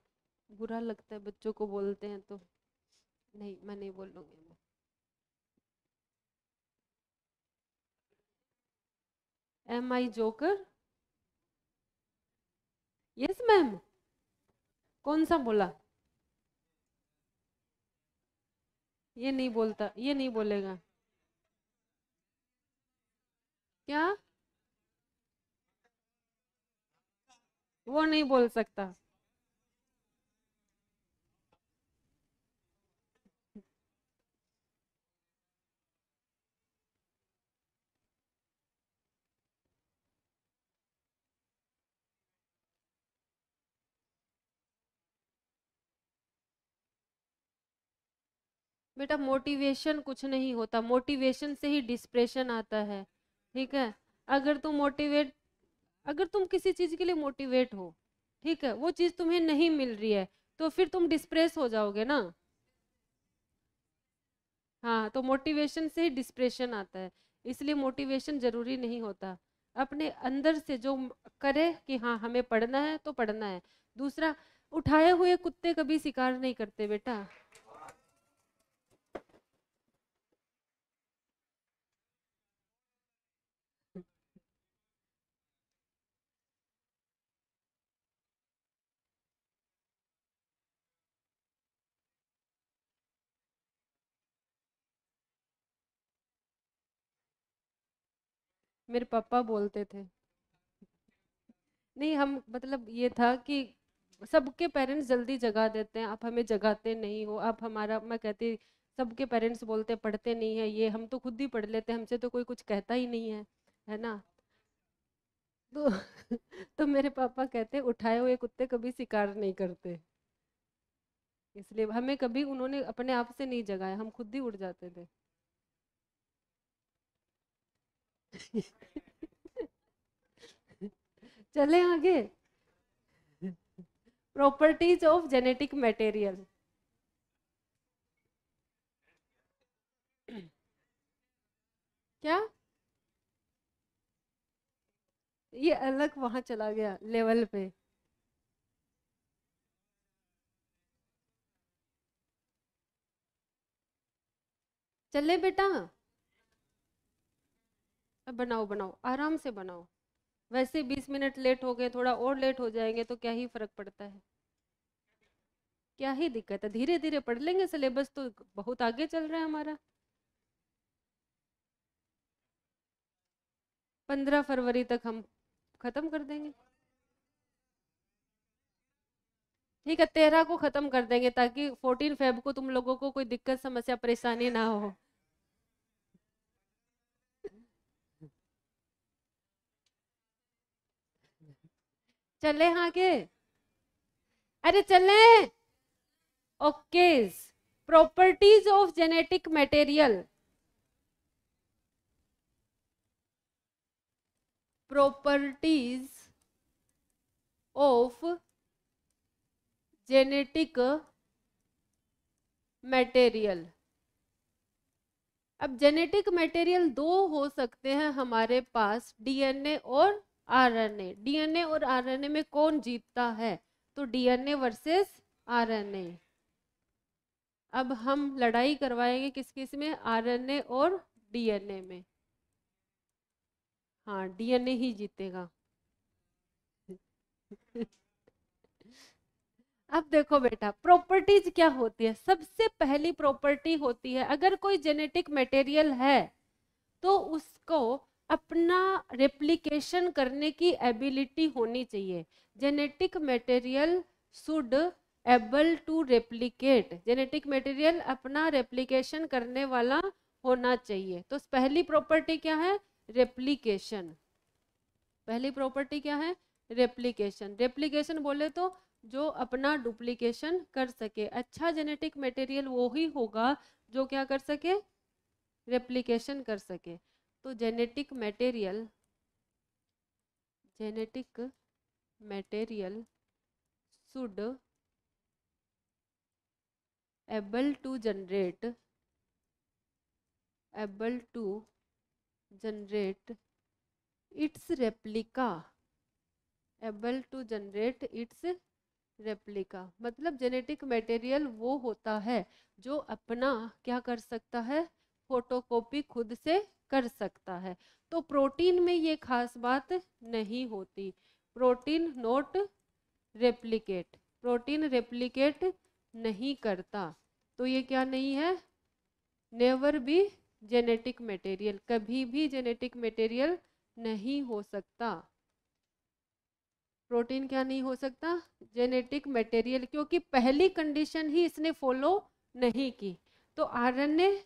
बुरा लगता है बच्चों को बोलते हैं तो। नहीं, मैं नहीं बोलूंगी। एम आई जोकर? Yes ma'am. कौन सा बोला? ये नहीं बोलता, ये नहीं बोलेगा। क्या? वो नहीं बोल सकता। बेटा मोटिवेशन कुछ नहीं होता, मोटिवेशन से ही डिस्प्रेशन आता है। ठीक है, अगर तुम मोटिवेट, अगर तुम किसी चीज के लिए मोटिवेट हो, ठीक है, वो चीज तुम्हें नहीं मिल रही है, तो फिर तुम डिस्प्रेस हो जाओगे ना। हाँ, तो मोटिवेशन से ही डिस्प्रेशन आता है, इसलिए मोटिवेशन जरूरी नहीं होता। अपने अंदर से जो करे कि हाँ हमें पढ़ना है तो पढ़ना है। दूसरा, उठाए हुए कुत्ते कभी शिकार नहीं करते बेटा। मेरे पापा बोलते थे, नहीं हम मतलब ये था कि सबके पेरेंट्स जल्दी जगा देते हैं, आप हमें जगाते नहीं हो, आप हमारा, मैं कहती सबके पेरेंट्स बोलते पढ़ते नहीं है ये, हम तो खुद ही पढ़ लेते हैं, हमसे तो कोई कुछ कहता ही नहीं है ना। तो तो मेरे पापा कहते उठाए हुए कुत्ते कभी शिकार नहीं करते, इसलिए हमें कभी उन्होंने अपने आप से नहीं जगाया, हम खुद ही उड़ जाते थे। चले आगे। Properties of genetic material. क्या, ये अलग वहां चला गया लेवल पे। चले बेटा, अब बनाओ बनाओ आराम से बनाओ, वैसे 20 मिनट लेट हो गए, थोड़ा और लेट हो जाएंगे तो क्या ही फर्क पड़ता है, क्या ही दिक्कत है, धीरे धीरे पढ़ लेंगे, सिलेबस तो बहुत आगे चल रहा है हमारा। 15 फरवरी तक हम खत्म कर देंगे। ठीक है, 13 को खत्म कर देंगे ताकि 14 फेब को तुम लोगों को कोई दिक्कत समस्या परेशानी ना हो। चले आगे, अरे चले। Okay, properties of genetic material. Properties of genetic material. अब जेनेटिक मटेरियल दो हो सकते हैं हमारे पास, डीएनए और आरएनए। डीएनए और आरएनए में कौन जीतता है, तो डीएनए वर्सेस आरएनए। अब हम लड़ाई करवाएंगे किस किस में, आरएनए और डीएनए में। हाँ, डीएनए ही जीतेगा। अब देखो बेटा, प्रॉपर्टीज क्या होती है, सबसे पहली प्रॉपर्टी होती है, अगर कोई जेनेटिक मटेरियल है तो उसको अपना रेप्लिकेशन करने की एबिलिटी होनी चाहिए। Genetic material should able to replicate, genetic material अपना रेप्लिकेशन करने वाला होना चाहिए। तो पहली प्रॉपर्टी क्या है, रेप्लिकेशन। पहली प्रॉपर्टी क्या है, रेप्लिकेशन। रेप्लिकेशन बोले तो जो अपना डुप्लीकेशन कर सके। अच्छा जेनेटिक मटेरियल वो ही होगा जो क्या कर सके, रेप्लिकेशन कर सके। तो genetic material, genetic material should able to generate, able to generate its replica, able to generate its replica. मतलब जेनेटिक मटेरियल वो होता है जो अपना क्या कर सकता है, फोटोकॉपी खुद से कर सकता है। तो प्रोटीन में ये खास बात नहीं होती, protein not replicate, protein replicate नहीं करता, तो ये क्या नहीं है, नेवर बी जेनेटिक मटेरियल, कभी भी जेनेटिक मटेरियल नहीं हो सकता। प्रोटीन क्या नहीं हो सकता, जेनेटिक मटेरियल, क्योंकि पहली कंडीशन ही इसने फॉलो नहीं की। तो आरएनए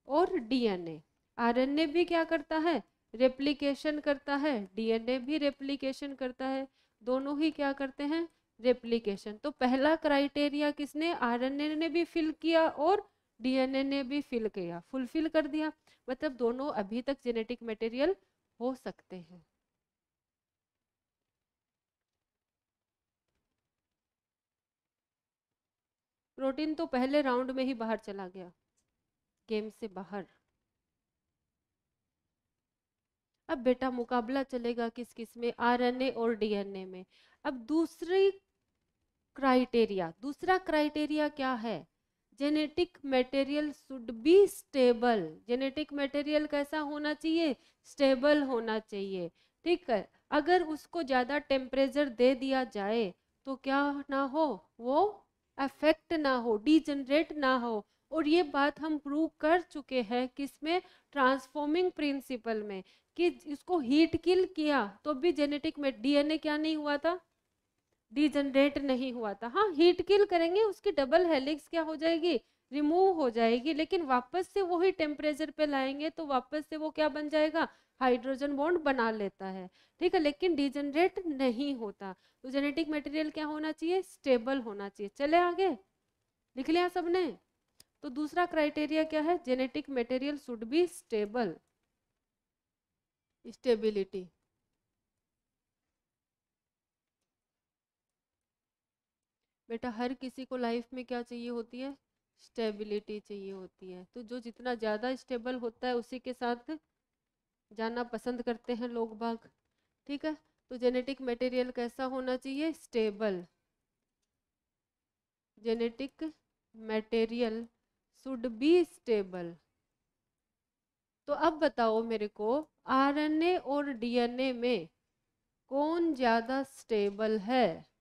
और डीएनए, आरएनए भी क्या करता है, रेप्लिकेशन करता है, डीएनए भी रेप्लिकेशन करता है, दोनों ही क्या करते हैं, रेप्लिकेशन। तो पहला क्राइटेरिया किसने, आरएनए ने भी फिल किया और डीएनए ने भी फुलफिल कर दिया, मतलब दोनों अभी तक जेनेटिक मटेरियल हो सकते हैं। प्रोटीन तो पहले राउंड में ही बाहर चला गया, गेम से बाहर। अब बेटा मुकाबला चलेगा किस किस में, आरएनए और डीएनए में। अब दूसरा क्राइटेरिया क्या है, genetic material should be stable. Genetic material कैसा होना चाहिए, स्टेबल होना चाहिए, ठीक है। अगर उसको ज़्यादा टेम्परेचर दे दिया जाए तो क्या ना हो, वो अफेक्ट ना हो, डीजनरेट ना हो। और ये बात हम प्रूव कर चुके हैं किसमें, ट्रांसफॉर्मिंग प्रिंसिपल में, कि इसको हीट किल किया तो भी जेनेटिक में डीएनए क्या नहीं हुआ था, डीजनरेट नहीं हुआ था। हाँ, हीट किल करेंगे उसकी डबल हेलिक्स क्या हो जाएगी, रिमूव हो जाएगी, लेकिन वापस से वही टेम्परेचर पे लाएंगे तो वापस से वो क्या बन जाएगा, हाइड्रोजन बॉन्ड बना लेता है, ठीक है, लेकिन डीजनरेट नहीं होता। तो जेनेटिक मटेरियल क्या होना चाहिए, स्टेबल होना चाहिए। चले आगे, लिख लिया सबने। तो दूसरा क्राइटेरिया क्या है, genetic material should be stable, stability. बेटा हर किसी को लाइफ में क्या चाहिए होती है, स्टेबिलिटी चाहिए होती है। तो जो जितना ज़्यादा स्टेबल होता है उसी के साथ जाना पसंद करते हैं लोग बाग, ठीक है। तो जेनेटिक मटेरियल कैसा होना चाहिए, stable. Genetic material should be stable. तो अब बताओ मेरे को, आरएनए और डीएनए में कौन ज़्यादा स्टेबल है।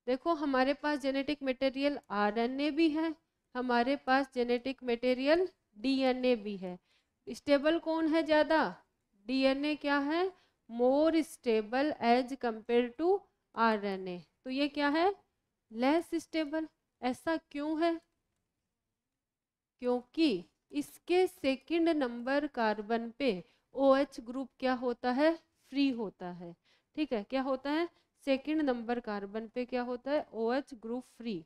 देखो हमारे पास जेनेटिक मटेरियल आरएनए भी है, हमारे पास जेनेटिक मटेरियल डीएनए भी है। स्टेबल कौन है ज़्यादा, डीएनए क्या है, more stable as compare to RNA. तो ये क्या है, लेस स्टेबल। ऐसा क्यों है, क्योंकि इसके सेकंड नंबर कार्बन पे OH ग्रुप क्या होता है, फ्री होता है, ठीक है। क्या होता है, सेकंड नंबर कार्बन पे क्या होता है, OH group free,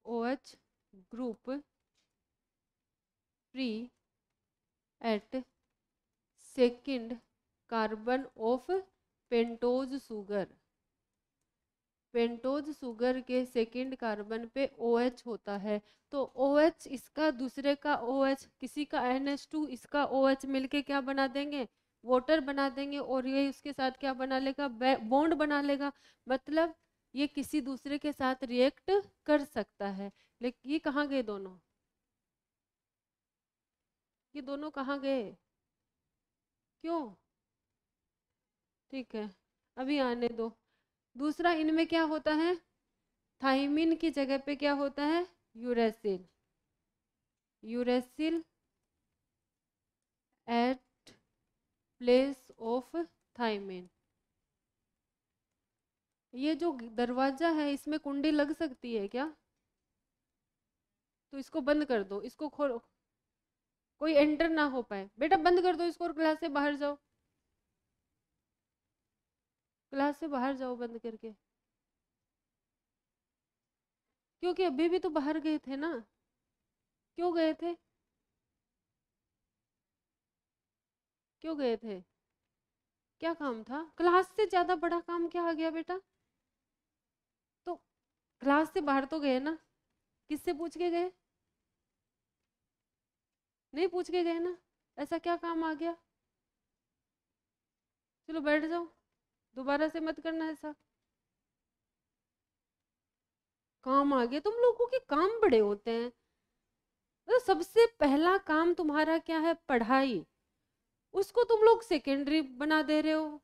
OH group free at second carbon of pentose sugar. Pentose sugar के सेकंड कार्बन पे OH होता है। तो OH इसका दूसरे का OH, किसी का NH2 इसका OH मिलके क्या बना देंगे, वाटर बना देंगे, और ये उसके साथ क्या बना लेगा, बॉन्ड बना लेगा। मतलब ये किसी दूसरे के साथ रिएक्ट कर सकता है। लेकिन ये कहाँ गए दोनों, ये दोनों कहाँ गए, क्यों, ठीक है अभी आने दो। दूसरा इनमें क्या होता है, थाइमिन की जगह पे क्या होता है, uracil. Uracil at place of thymine. ये जो दरवाजा है इसमें कुंडी लग सकती है क्या, तो इसको बंद कर दो, इसको खोलो, कोई एंटर ना हो पाए। बेटा बंद कर दो इसको और क्लास से बाहर जाओ, क्लास से बाहर जाओ बंद करके, क्योंकि अभी भी तो बाहर गए थे ना, क्यों गए थे, क्यों गए थे, क्या काम था, क्लास से ज्यादा बड़ा काम क्या आ गया बेटा। तो क्लास से बाहर तो गए ना, किससे पूछ के गए, नहीं पूछ के गए ना, ऐसा क्या काम आ गया, चलो बैठ जाओ, दोबारा से मत करना ऐसा। काम आ गया, तुम लोगों के काम बड़े होते हैं। तो सबसे पहला काम तुम्हारा क्या है, पढ़ाई, उसको तुम लोग सेकेंडरी बना दे रहे हो।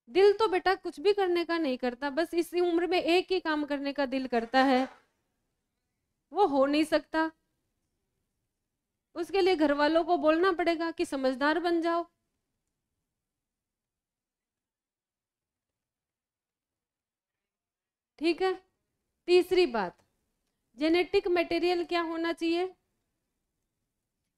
दिल तो बेटा कुछ भी करने का नहीं करता, बस इस उम्र में एक ही काम करने का दिल करता है, वो हो नहीं सकता। उसके लिए घर वालों को बोलना पड़ेगा कि समझदार बन जाओ। ठीक है, तीसरी बात, जेनेटिक मटेरियल क्या होना चाहिए।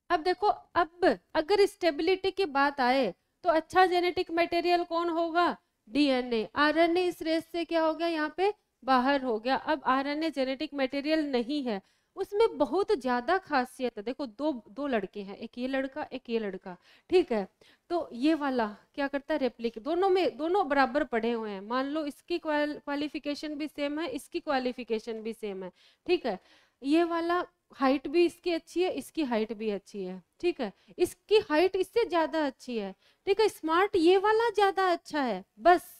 अब देखो, अब अगर स्टेबिलिटी की बात आए तो अच्छा जेनेटिक मटेरियल कौन होगा, डीएनए। आरएनए इस रेस से क्या हो गया, यहाँ पे बाहर हो गया। अब आरएनए जेनेटिक मटेरियल नहीं है, उसमें बहुत ज्यादा खासियत है। देखो दो दो लड़के हैं, एक ये लड़का एक ये लड़का, ठीक है। तो ये वाला क्या करता है, रेप्लिक, दोनों में दोनों बराबर पढ़े हुए हैं, मान लो इसकी क्वालिफिकेशन भी सेम है, इसकी क्वालिफिकेशन भी सेम है, ठीक है। ये वाला हाइट भी इसकी अच्छी है, इसकी हाइट भी अच्छी है, ठीक है। इसकी हाइट इससे ज्यादा अच्छी है, ठीक है। स्मार्ट ये वाला ज्यादा अच्छा है, बस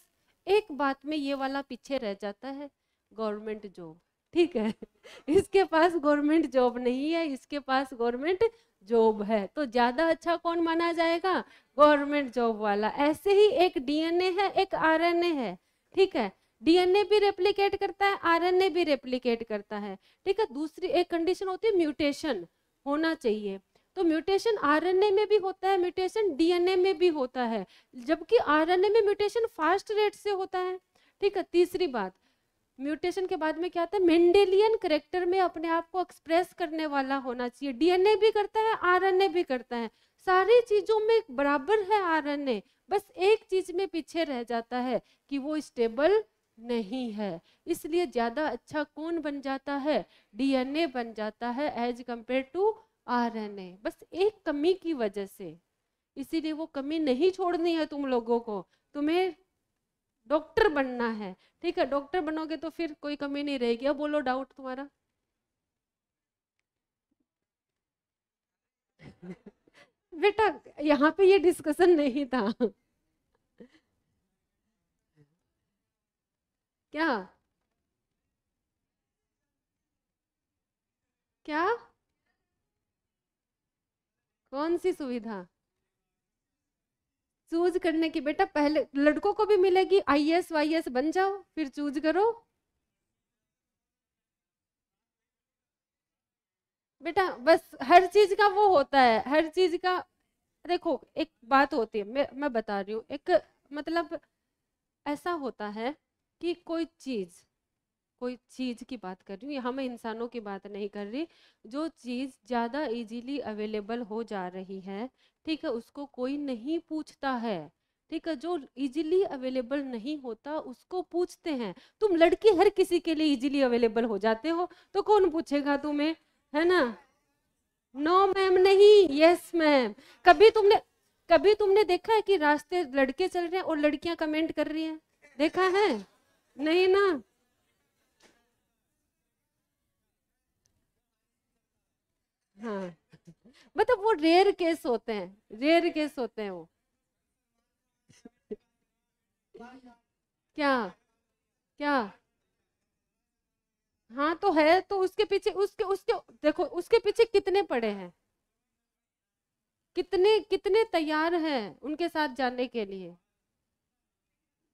एक बात में ये वाला पीछे रह जाता है, गवर्नमेंट जॉब, ठीक है। इसके पास गवर्नमेंट जॉब नहीं है, इसके पास गवर्नमेंट जॉब है, तो ज्यादा अच्छा कौन माना जाएगा, गवर्नमेंट जॉब वाला। ऐसे ही एक डीएनए है एक आरएनए है, ठीक है। डीएनए भी रेप्लिकेट करता है, आरएनए भी रेप्लिकेट करता है, ठीक है। दूसरी एक कंडीशन होती है म्यूटेशन होना चाहिए, तो म्यूटेशन आरएनए में भी होता है, म्यूटेशन डीएनए में भी होता है, जबकि आरएनए में म्यूटेशन फास्ट रेट से होता है, ठीक है। तीसरी बात, म्यूटेशन के बाद में क्या आता है, मेंडेलियन करेक्टर में अपने आप को एक्सप्रेस करने वाला होना चाहिए। डीएनए भी करता है, आरएनए भी करता है, सारी चीजों में बराबर है आरएनए, बस एक चीज में पीछे रह जाता है कि वो स्टेबल नहीं है। इसलिए ज्यादा अच्छा कौन बन जाता है, डीएनए बन जाता है एज कंपेयर टू आरएनए, बस एक कमी की वजह से। इसीलिए वो कमी नहीं छोड़नी है तुम लोगों को, तुम्हें डॉक्टर बनना है, ठीक है। डॉक्टर बनोगे तो फिर कोई कमी नहीं रहेगी। अब बोलो डाउट तुम्हारा। बेटा यहाँ पे ये डिस्कशन नहीं था। क्या क्या कौन सी सुविधा चूज करने की? बेटा पहले लड़कों को भी मिलेगी, आईएएस वाईएएस बन जाओ फिर चूज करो। बेटा बस हर चीज का वो होता है, हर चीज का देखो एक बात होती है, मैं बता रही हूँ एक, मतलब ऐसा होता है कि कोई चीज की बात कर रही हूँ, यहाँ मैं इंसानों की बात नहीं कर रही। जो चीज ज्यादा इजीली अवेलेबल हो जा रही है, ठीक है, उसको कोई नहीं पूछता है, ठीक है। जो इजीली अवेलेबल नहीं होता उसको पूछते हैं। तुम लड़की हर किसी के लिए इजीली अवेलेबल हो जाते हो, तो कौन पूछेगा तुम्हें, है ना। नो मैम नहीं, यस मैम। कभी तुमने कभी तुमने देखा है कि रास्ते लड़के चल रहे हैं और लड़कियां कमेंट कर रही हैं, देखा है? नहीं ना। हाँ, मतलब वो रेयर केस होते हैं, रेयर केस होते हैं वो। क्या क्या हाँ तो है, तो उसके पीछे उसके उसके देखो उसके पीछे कितने पड़े हैं, कितने कितने तैयार हैं उनके साथ जाने के लिए।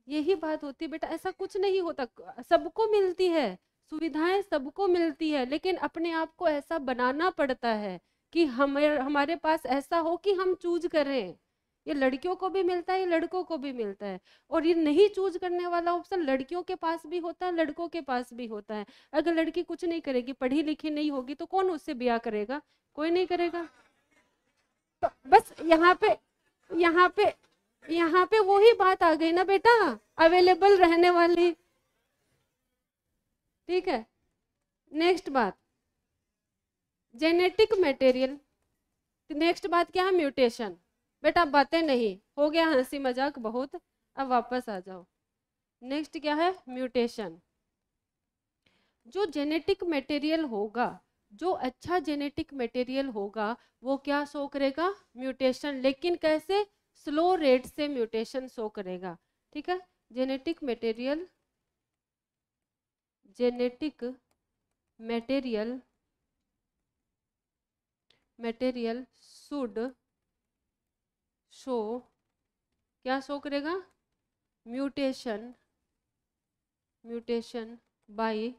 यही बात होती है बेटा, ऐसा कुछ नहीं होता, सबको मिलती है सुविधाएं, सबको मिलती है, लेकिन अपने आप को ऐसा बनाना पड़ता है कि हमें हमारे पास ऐसा हो कि हम चूज करें। ये लड़कियों को भी मिलता है, ये लड़कों को भी मिलता है। और ये नहीं चूज करने वाला ऑप्शन लड़कियों के पास भी होता है, लड़कों के पास भी होता है। अगर लड़की कुछ नहीं करेगी, पढ़ी लिखी नहीं होगी, तो कौन उससे ब्याह करेगा, कोई नहीं करेगा। तो बस यहाँ पे यहाँ पे वही बात आ गई ना बेटा, अवेलेबल रहने वाली, ठीक है। नेक्स्ट बात, जेनेटिक मटेरियल। नेक्स्ट बात क्या है, म्यूटेशन। बेटा बातें नहीं, हो गया हंसी मजाक बहुत, अब वापस आ जाओ। नेक्स्ट क्या है, म्यूटेशन। जो जेनेटिक मटेरियल होगा, जो अच्छा जेनेटिक मटेरियल होगा, वो क्या शो करेगा, म्यूटेशन। लेकिन कैसे, स्लो रेट से म्यूटेशन शो करेगा, ठीक है। Genetic material, genetic material material should show, क्या शो करेगा, mutation, mutation by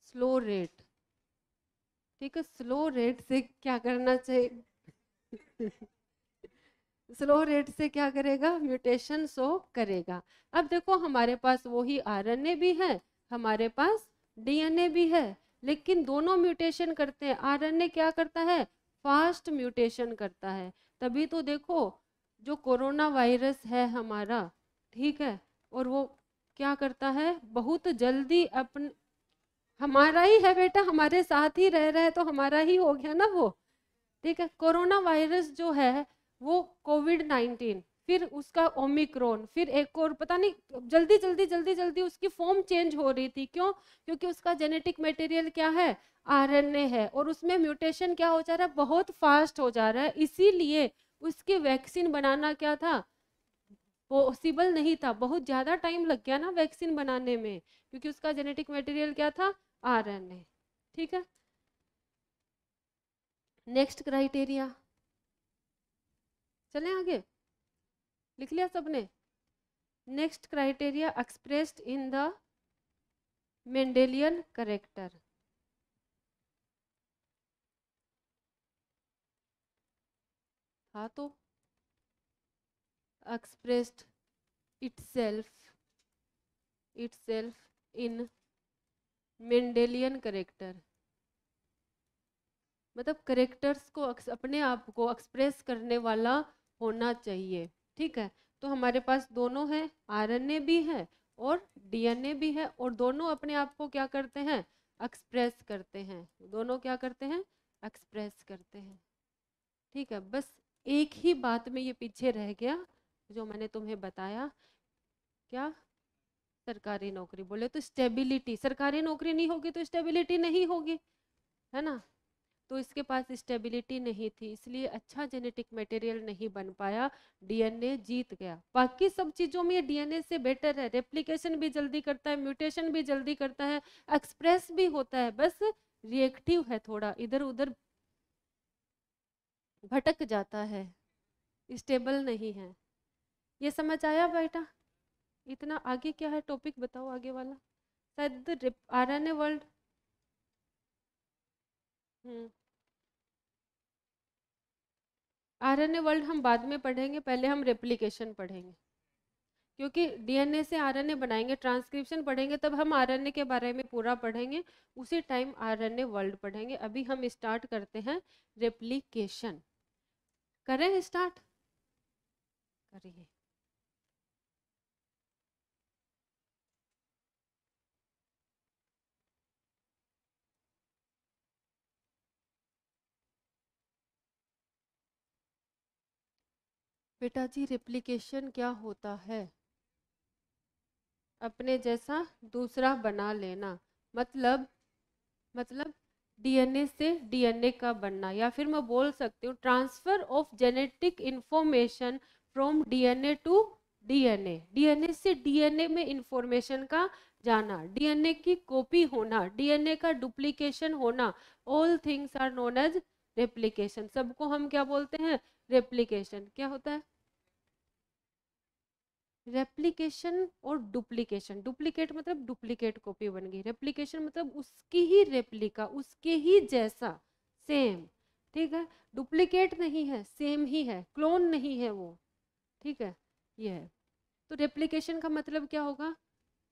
slow rate, ठीक है। स्लो रेट से क्या करना चाहिए, स्लो रेट से क्या करेगा, म्यूटेशन शो करेगा। अब देखो हमारे पास वही आरएनए भी है, हमारे पास डीएनए भी है, लेकिन दोनों म्यूटेशन करते हैं। आरएनए क्या करता है, फास्ट म्यूटेशन करता है। तभी तो देखो जो कोरोना वायरस है हमारा, ठीक है, और वो क्या करता है, बहुत जल्दी अपन, हमारा ही है बेटा, हमारे साथ ही रह रहा है तो हमारा ही हो गया ना वो। ठीक है, कोरोना वायरस जो है वो कोविड-19, फिर उसका ओमिक्रॉन, फिर एक और पता नहीं, जल्दी जल्दी जल्दी जल्दी उसकी फॉर्म चेंज हो रही थी। क्यों? क्योंकि उसका जेनेटिक मटेरियल क्या है, आरएनए है, और उसमें म्यूटेशन क्या हो जा रहा है, बहुत फास्ट हो जा रहा है। इसीलिए उसकी वैक्सीन बनाना क्या था, पॉसिबल नहीं था, बहुत ज्यादा टाइम लग गया ना वैक्सीन बनाने में, क्योंकि उसका जेनेटिक मटेरियल क्या था, आरएनए। ठीक है, नेक्स्ट क्राइटेरिया, चलें आगे, लिख लिया सबने? Next criteria expressed in the Mendelian character. हाँ तो expressed itself in Mendelian character, मतलब करेक्टर्स को अपने आप को एक्सप्रेस करने वाला होना चाहिए। ठीक है, तो हमारे पास दोनों है, आरएनए भी है और डीएनए भी है, और दोनों अपने आप को क्या करते हैं, एक्सप्रेस करते हैं। दोनों क्या करते हैं, एक्सप्रेस करते हैं। ठीक है, बस एक ही बात में ये पीछे रह गया जो मैंने तुम्हें बताया, क्या, सरकारी नौकरी। बोले तो स्टेबिलिटी, सरकारी नौकरी नहीं होगी तो स्टेबिलिटी नहीं होगी, है ना। तो इसके पास स्टेबिलिटी नहीं थी, इसलिए अच्छा जेनेटिक मटेरियल नहीं बन पाया, डीएनए जीत गया। बाकी सब चीजों में डीएनए से बेटर है, रेप्लिकेशन भी जल्दी करता है, म्यूटेशन भी जल्दी करता है, एक्सप्रेस भी होता है, बस रिएक्टिव है, थोड़ा इधर उधर भटक जाता है, स्टेबल नहीं है। ये समझ आया बेटा? इतना आगे क्या है टॉपिक, बताओ आगे वाला, शायद आरएनए वर्ल्ड। आरएनए वर्ल्ड हम बाद में पढ़ेंगे, पहले हम रेप्लिकेशन पढ़ेंगे, क्योंकि डीएनए से आरएनए बनाएंगे, ट्रांसक्रिप्शन पढ़ेंगे, तब हम आरएनए के बारे में पूरा पढ़ेंगे, उसी टाइम आरएनए वर्ल्ड पढ़ेंगे। अभी हम स्टार्ट करते हैं रेप्लिकेशन। करें स्टार्ट? करिए। बेटा जी, रेप्लिकेशन क्या होता है, अपने जैसा दूसरा बना लेना, मतलब डीएनए से डीएनए का बनना, या फिर मैं बोल सकती हूँ transfer of genetic information from DNA to DNA, DNA से डीएनए में इंफॉर्मेशन का जाना, डीएनए की कॉपी होना, डीएनए का डुप्लीकेशन होना, all things are known as replication. सबको हम क्या बोलते हैं, रेप्लिकेशन। क्या होता है रेप्लिकेशन और डुप्लीकेशन? डुप्लीकेट मतलब डुप्लीकेट कॉपी बन गई, रेप्लिकेशन मतलब उसकी ही रेप्लिका, उसके ही जैसा, सेम। ठीक है, डुप्लीकेट नहीं है, सेम ही है, क्लोन नहीं है वो। ठीक है, ये है। तो रेप्लिकेशन का मतलब क्या होगा,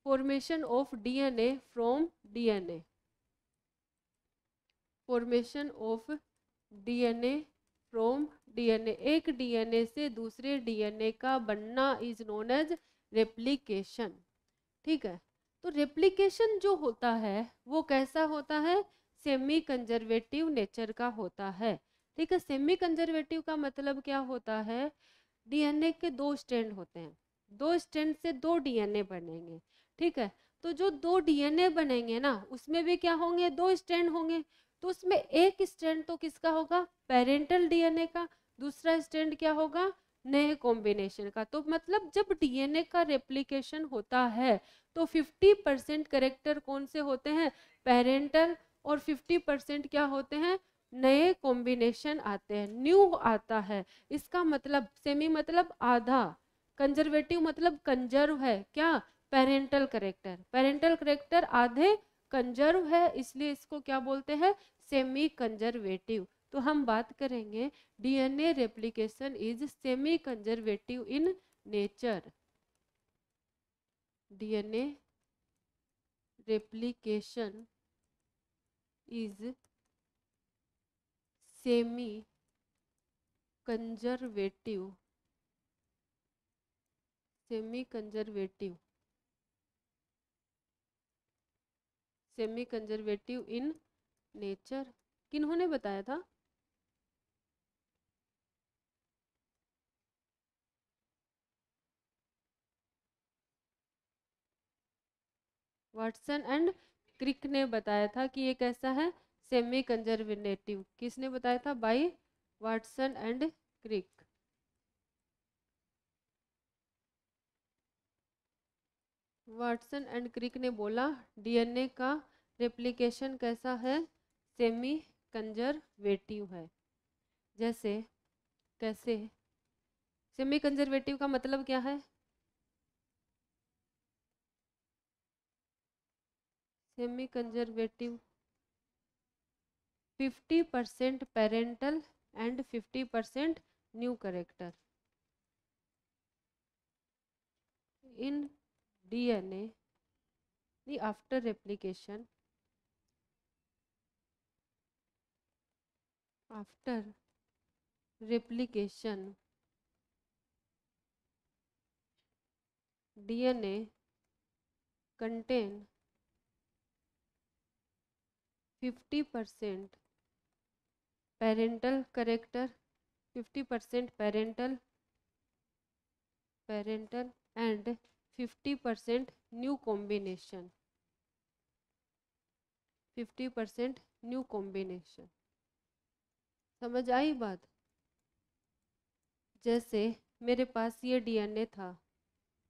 formation of DNA from DNA, formation of DNA from DNA, एक डीएनए से दूसरे डीएनए का बनना इज नोन एज रेप्लिकेशन। ठीक है, तो रेप्लिकेशन जो होता है वो कैसा होता है, सेमी कंजर्वेटिव नेचर का होता है। ठीक है, सेमी कंजर्वेटिव का मतलब क्या होता है, डीएनए के दो स्ट्रैंड होते हैं, दो स्ट्रैंड से दो डीएनए बनेंगे। ठीक है, तो जो दो डीएनए बनेंगे ना, उसमें भी क्या होंगे, दो स्ट्रैंड होंगे। तो उसमें एक स्ट्रैंड तो किसका होगा, पेरेंटल डीएनए का, दूसरा स्ट्रैंड क्या होगा, नए कॉम्बिनेशन का। तो मतलब जब डीएनए का रेप्लिकेशन होता है तो 50% करेक्टर कौन से होते हैं, पेरेंटल, और 50% क्या होते हैं, नए कॉम्बिनेशन आते हैं, न्यू आता है। इसका मतलब सेमी मतलब आधा, कंजर्वेटिव मतलब कंजर्व है, क्या, पेरेंटल करेक्टर, पेरेंटल करेक्टर आधे कंजर्व है, इसलिए इसको क्या बोलते हैं, सेमी कंजर्वेटिव। तो हम बात करेंगे DNA replication is semi conservative in nature, DNA replication is semi conservative, semi conservative semi conservative in nature, किन्होंने बताया था? वाटसन एंड क्रिक ने बताया था कि ये कैसा है, सेमी कंजर्वेटिव। किसने बताया था? By Watson and Crick. Watson and Crick ने बोला डीएनए का रेप्लिकेशन कैसा है, सेमी कंजर्वेटिव है। जैसे कैसे, सेमी कंजर्वेटिव का मतलब क्या है? Semi conservative 50% parental and 50% new character in DNA the after replication, after replication DNA contain 50% parental character, 50% parental and 50% new combination, 50% new combination. समझ आई बात? जैसे मेरे पास ये डीएनए था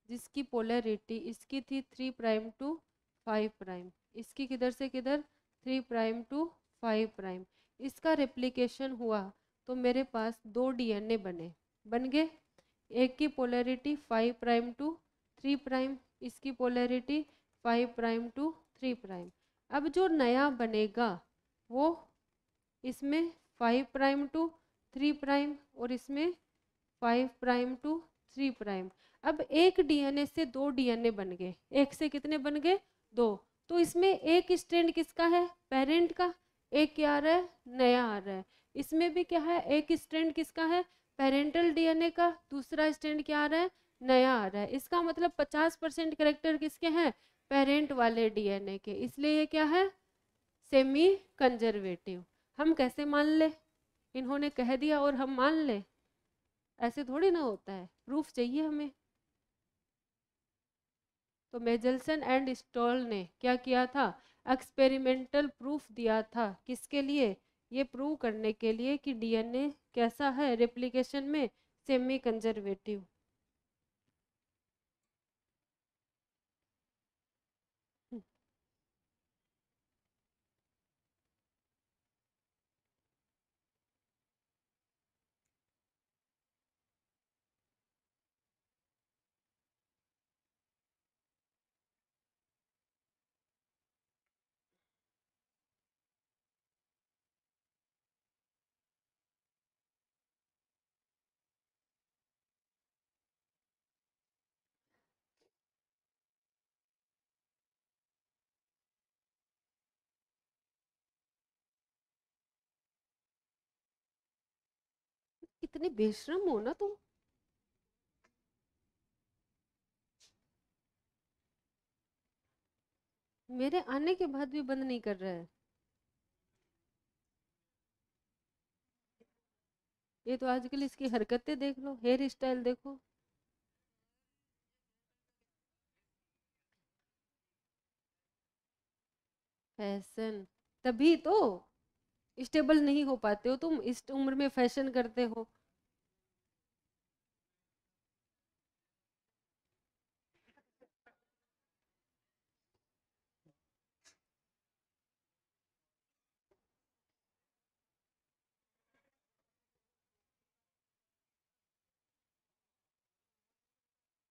जिसकी पोलैरिटी इसकी थी 3 प्राइम टू 5 प्राइम, इसकी किधर से किधर 3 प्राइम टू 5 प्राइम। इसका रेप्लिकेशन हुआ तो मेरे पास दो डीएनए बन गए। एक की पोलैरिटी 5 प्राइम टू 3 प्राइम, इसकी पोलैरिटी 5 प्राइम टू 3 प्राइम। अब जो नया बनेगा वो इसमें 5 प्राइम टू 3 प्राइम और इसमें 5 प्राइम टू 3 प्राइम। अब एक डीएनए से दो डीएनए बन गए, एक से कितने बन गए? दो। तो इसमें एक स्ट्रैंड किसका है? पेरेंट का। एक क्या आ रहा है? नया आ रहा है। इसमें भी क्या है? एक स्ट्रैंड किसका है? पेरेंटल डीएनए का। दूसरा स्ट्रैंड क्या आ रहा है? नया आ रहा है। इसका मतलब 50% करेक्टर किसके हैं? पेरेंट वाले डीएनए के। इसलिए ये क्या है? Semi conservative. हम कैसे मान ले? इन्होंने कह दिया और हम मान ले? ऐसे थोड़ी ना होता है, प्रूफ चाहिए हमें। तो मेजल्सन एंड स्टॉल ने क्या किया था? एक्सपेरिमेंटल प्रूफ दिया था। किसके लिए? ये प्रूव करने के लिए कि डीएनए कैसा है रेप्लिकेशन में, सेमी कंजर्वेटिव। इतने बेशरम हो ना तुम। मेरे आने के बाद भी बंद नहीं कर रहा है। ये तो आजकल इसकी हरकतें देख लो, हेयर स्टाइल देखो। फैशन, तभी तो स्टेबल नहीं हो पाते हो तुम, इस उम्र में फैशन करते हो।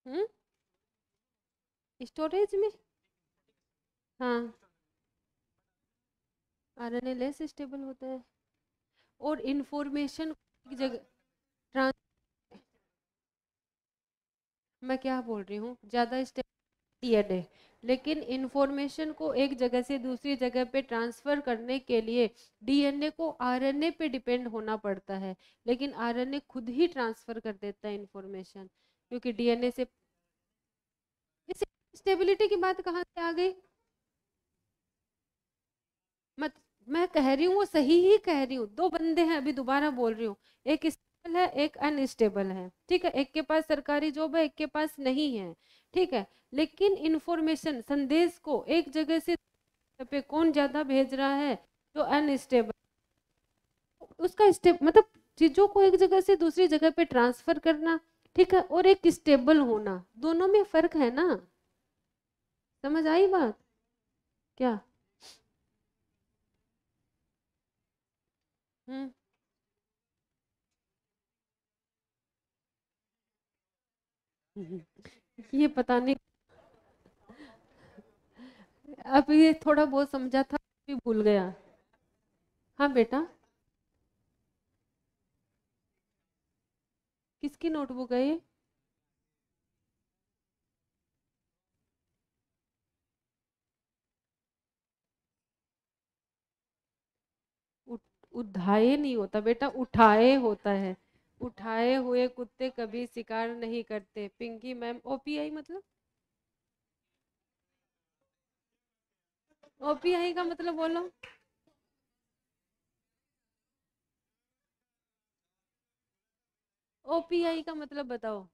हम्म, स्टोरेज में। हाँ, आरएनए लेस स्टेबल होता है और इंफॉर्मेशन की जगह ट्रांस, मैं क्या बोल रही हूँ, ज़्यादा स्टेबल डीएनए, लेकिन इंफॉर्मेशन को एक जगह से दूसरी जगह पे ट्रांसफर करने के लिए डीएनए को आरएनए पे डिपेंड होना पड़ता है। लेकिन आरएनए खुद ही ट्रांसफर कर देता है इंफॉर्मेशन, क्योंकि डीएनए से। इस स्टेबिलिटी की बात कहाँ से आ गई? मत मैं कह रही हूँ वो सही ही कह रही हूँ, दो बंदे हैं, अभी दोबारा बोल रही हूँ, एक स्टेबल है एक अनस्टेबल है, ठीक है, एक के पास सरकारी जॉब है एक के पास नहीं है, ठीक है, लेकिन इंफॉर्मेशन संदेश को एक जगह से पे कौन ज्यादा भेज रहा है, जो अनस्टेबल, उसका स्टेप मतलब चीजों को एक जगह से दूसरी जगह पे ट्रांसफर करना, ठीक है, और एक स्टेबल होना, दोनों में फर्क है ना, समझ आई बात क्या? हम्म। ये पता नहीं, अब ये थोड़ा बहुत समझा था भी भूल गया। हाँ बेटा, किसकी नोटबुक है ये? उठाए नहीं होता बेटा, उठाए होता है। उठाए हुए कुत्ते कभी शिकार नहीं करते, पिंकी मैम। ओपीआई मतलब, ओपीआई का मतलब बोलो। ओपीआई का मतलब बताओ।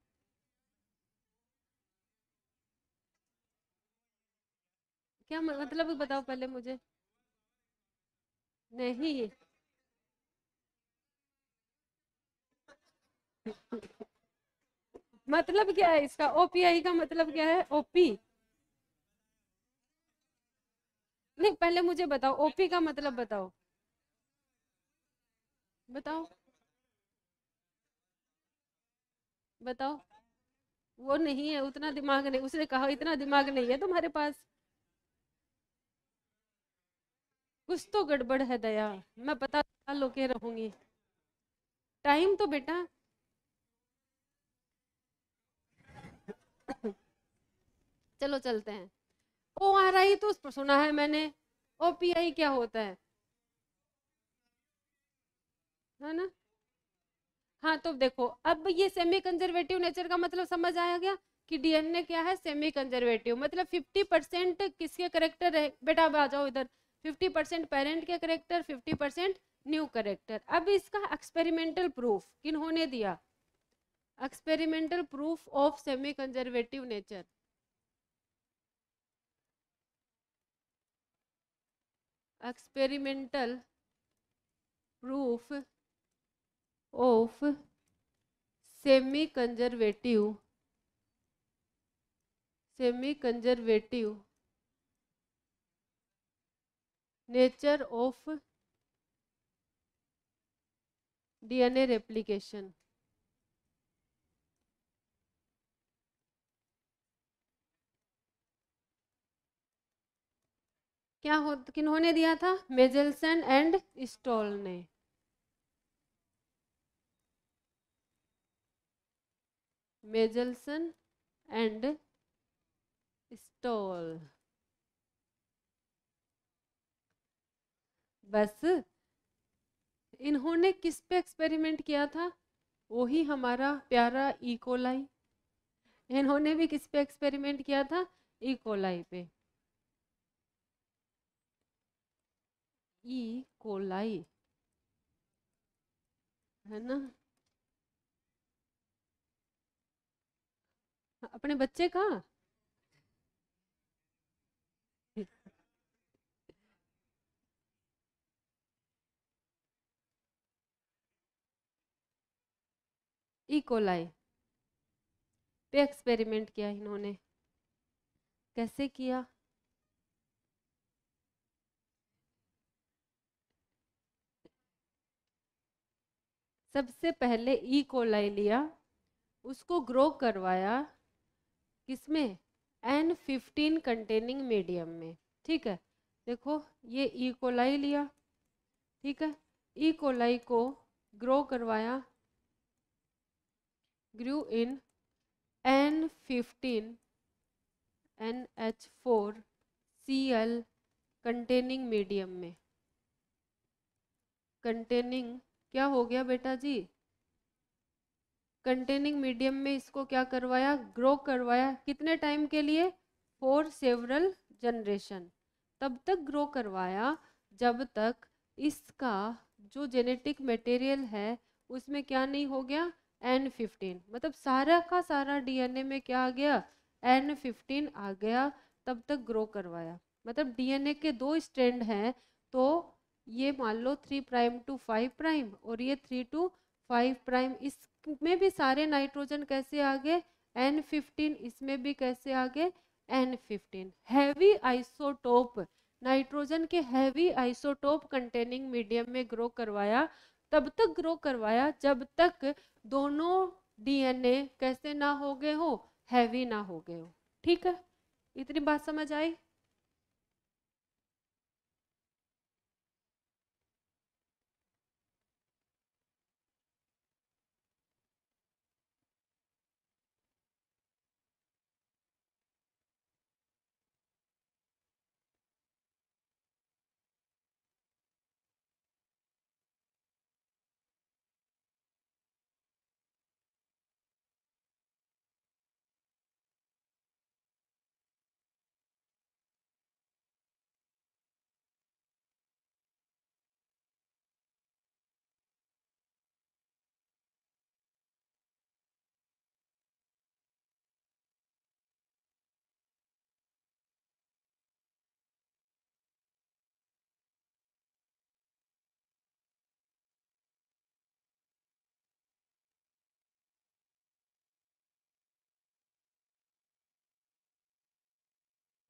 क्या मतलब बताओ पहले मुझे। नहीं, मतलब क्या है इसका? ओपीआई का मतलब क्या है? ओपी, नहीं पहले मुझे बताओ ओपी का मतलब बताओ। बताओ, बताओ। वो नहीं है, उतना दिमाग नहीं, उसने कहा इतना दिमाग नहीं है तुम्हारे पास। कुछ तो गड़बड़ है दया, मैं पता लो के रहूंगी। टाइम तो बेटा, चलो चलते हैं। ओ आर आई तो सुना है मैंने, ओपीआई क्या होता है ना? हाँ तो देखो, अब ये सेमी कंजर्वेटिव नेचर का मतलब समझ आया गया कि डीएनए क्या है, सेमी कंजर्वेटिव, मतलब 50% किसके करेक्टर रहे, बेटा अब आ जाओ इधर, 50% पेरेंट के करेक्टर, 50% न्यू करेक्टर। अब इसका एक्सपेरिमेंटल प्रूफ किन्होंने दिया? Experimental proof of semi conservative nature, experimental proof of semi conservative, semi conservative nature of DNA replication. क्या हो, किन्होंने दिया था? मेजेल्सन एंड स्टॉल ने। मेजेल्सन एंड स्टॉल, बस इन्होंने किस पे एक्सपेरिमेंट किया था? वही हमारा प्यारा इकोलाई। इन्होंने भी किस पे एक्सपेरिमेंट किया था? इकोलाई पे। इकोलाई, है ना? अपने बच्चे का। इकोलाई पे एक्सपेरिमेंट किया इन्होंने। कैसे किया? सबसे पहले ई कोलाई लिया, उसको ग्रो करवाया, किसमें? N15 कंटेनिंग मीडियम में, ठीक है। देखो, ये ई कोलाई लिया, ठीक है, ई कोलाई को ग्रो करवाया, ग्रू इन N15 NH4Cl कंटेनिंग मीडियम में। कंटेनिंग क्या हो गया बेटा जी? कंटेनिंग मीडियम में इसको क्या करवाया? ग्रो करवाया। कितने टाइम के लिए? फॉर सेवरल जनरेशन, तब तक ग्रो करवाया जब तक इसका जो जेनेटिक मटेरियल है उसमें क्या नहीं हो गया, N15, मतलब सारा का सारा डीएनए में क्या आ गया, N15 आ गया, तब तक ग्रो करवाया। मतलब डीएनए के दो स्ट्रैंड हैं, तो ये मान लो 3 प्राइम टू 5 प्राइम और ये 3 टू 5 प्राइम, इसमें भी सारे नाइट्रोजन कैसे आ गए, N15, इसमें भी कैसे आ गए, N15। हैवी आइसोटोप, नाइट्रोजन के हैवी आइसोटोप कंटेनिंग मीडियम में ग्रो करवाया, तब तक ग्रो करवाया जब तक दोनों डीएनए कैसे ना हो गए हो, हैवी ना हो गए हो। ठीक है, इतनी बात समझ आई।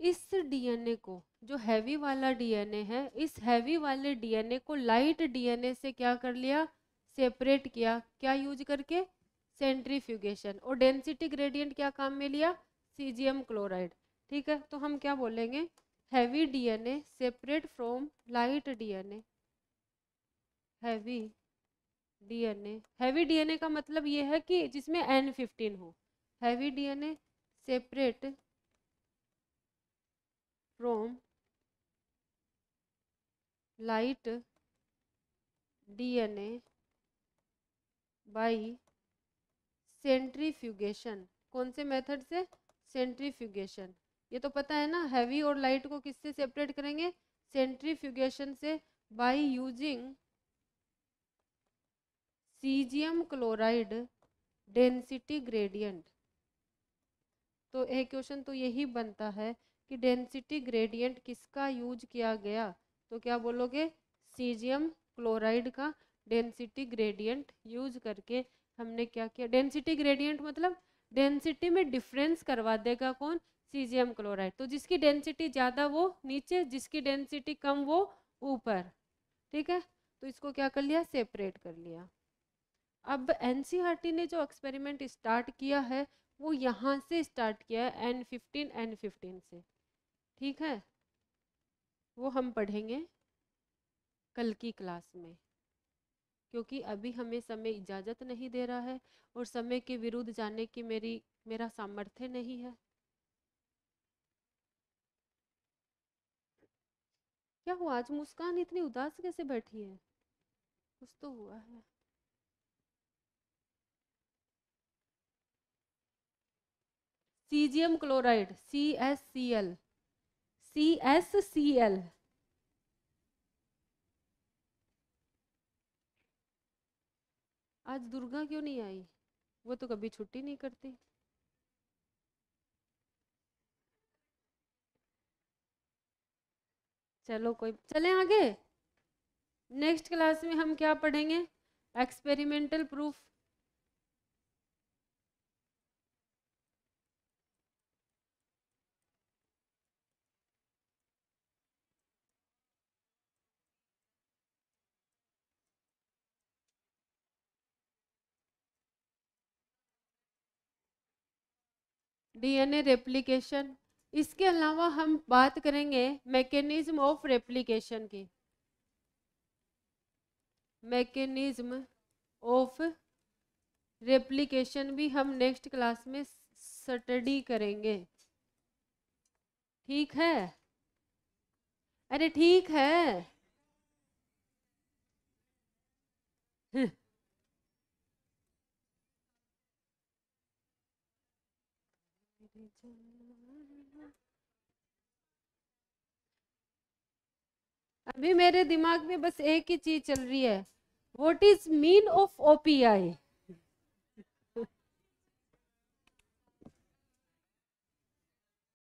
इस डीएनए को, जो हैवी वाला डीएनए है, इस हैवी वाले डीएनए को लाइट डीएनए से क्या कर लिया, सेपरेट किया, क्या यूज करके, सेंट्रीफ्यूगेशन। और डेंसिटी ग्रेडियंट क्या काम में लिया, सीजियम क्लोराइड। ठीक है, तो हम क्या बोलेंगे, heavy DNA separate from light DNA. Heavy DNA, heavy DNA का मतलब ये है कि जिसमें N15 हो। Heavy DNA separate from light DNA by centrifugation. कौन से मेथड से, सेंट्रीफ्यूगेशन। ये तो पता है ना, हैवी और लाइट को किससे सेपरेट करेंगे, सेंट्रीफ्यूगेशन से, by using caesium chloride density gradient. तो एक क्वेश्चन तो यही बनता है कि डेंसिटी ग्रेडियंट किसका यूज किया गया, तो क्या बोलोगे, सीजियम क्लोराइड का डेंसिटी ग्रेडियंट यूज करके हमने क्या किया। डेंसिटी ग्रेडियंट मतलब डेंसिटी में डिफरेंस करवा देगा कौन, सीजियम क्लोराइड। तो जिसकी डेंसिटी ज़्यादा वो नीचे, जिसकी डेंसिटी कम वो ऊपर। ठीक है, तो इसको क्या कर लिया, सेपरेट कर लिया। अब एनसीईआरटी ने जो एक्सपेरिमेंट स्टार्ट किया है वो यहाँ से स्टार्ट किया है, N15 से। ठीक है, वो हम पढ़ेंगे कल की क्लास में, क्योंकि अभी हमें समय इजाज़त नहीं दे रहा है और समय के विरुद्ध जाने की मेरा सामर्थ्य नहीं है। क्या हुआ, आज मुस्कान इतनी उदास कैसे बैठी है, कुछ तो हुआ है। Caesium chloride, CaCl, CaCl। आज दुर्गा क्यों नहीं आई, वो तो कभी छुट्टी नहीं करती। चलो कोई, चलें आगे। नेक्स्ट क्लास में हम क्या पढ़ेंगे, एक्सपेरिमेंटल प्रूफ। डीएनए रेप्लिकेशन, इसके अलावा हम बात करेंगे मैकेनिज्म ऑफ रेप्लिकेशन की। मैकेनिज्म ऑफ रेप्लिकेशन भी हम नेक्स्ट क्लास में स्टडी करेंगे। ठीक है, अरे ठीक है। अभी मेरे दिमाग में बस एक ही चीज चल रही है, what is mean of OPI.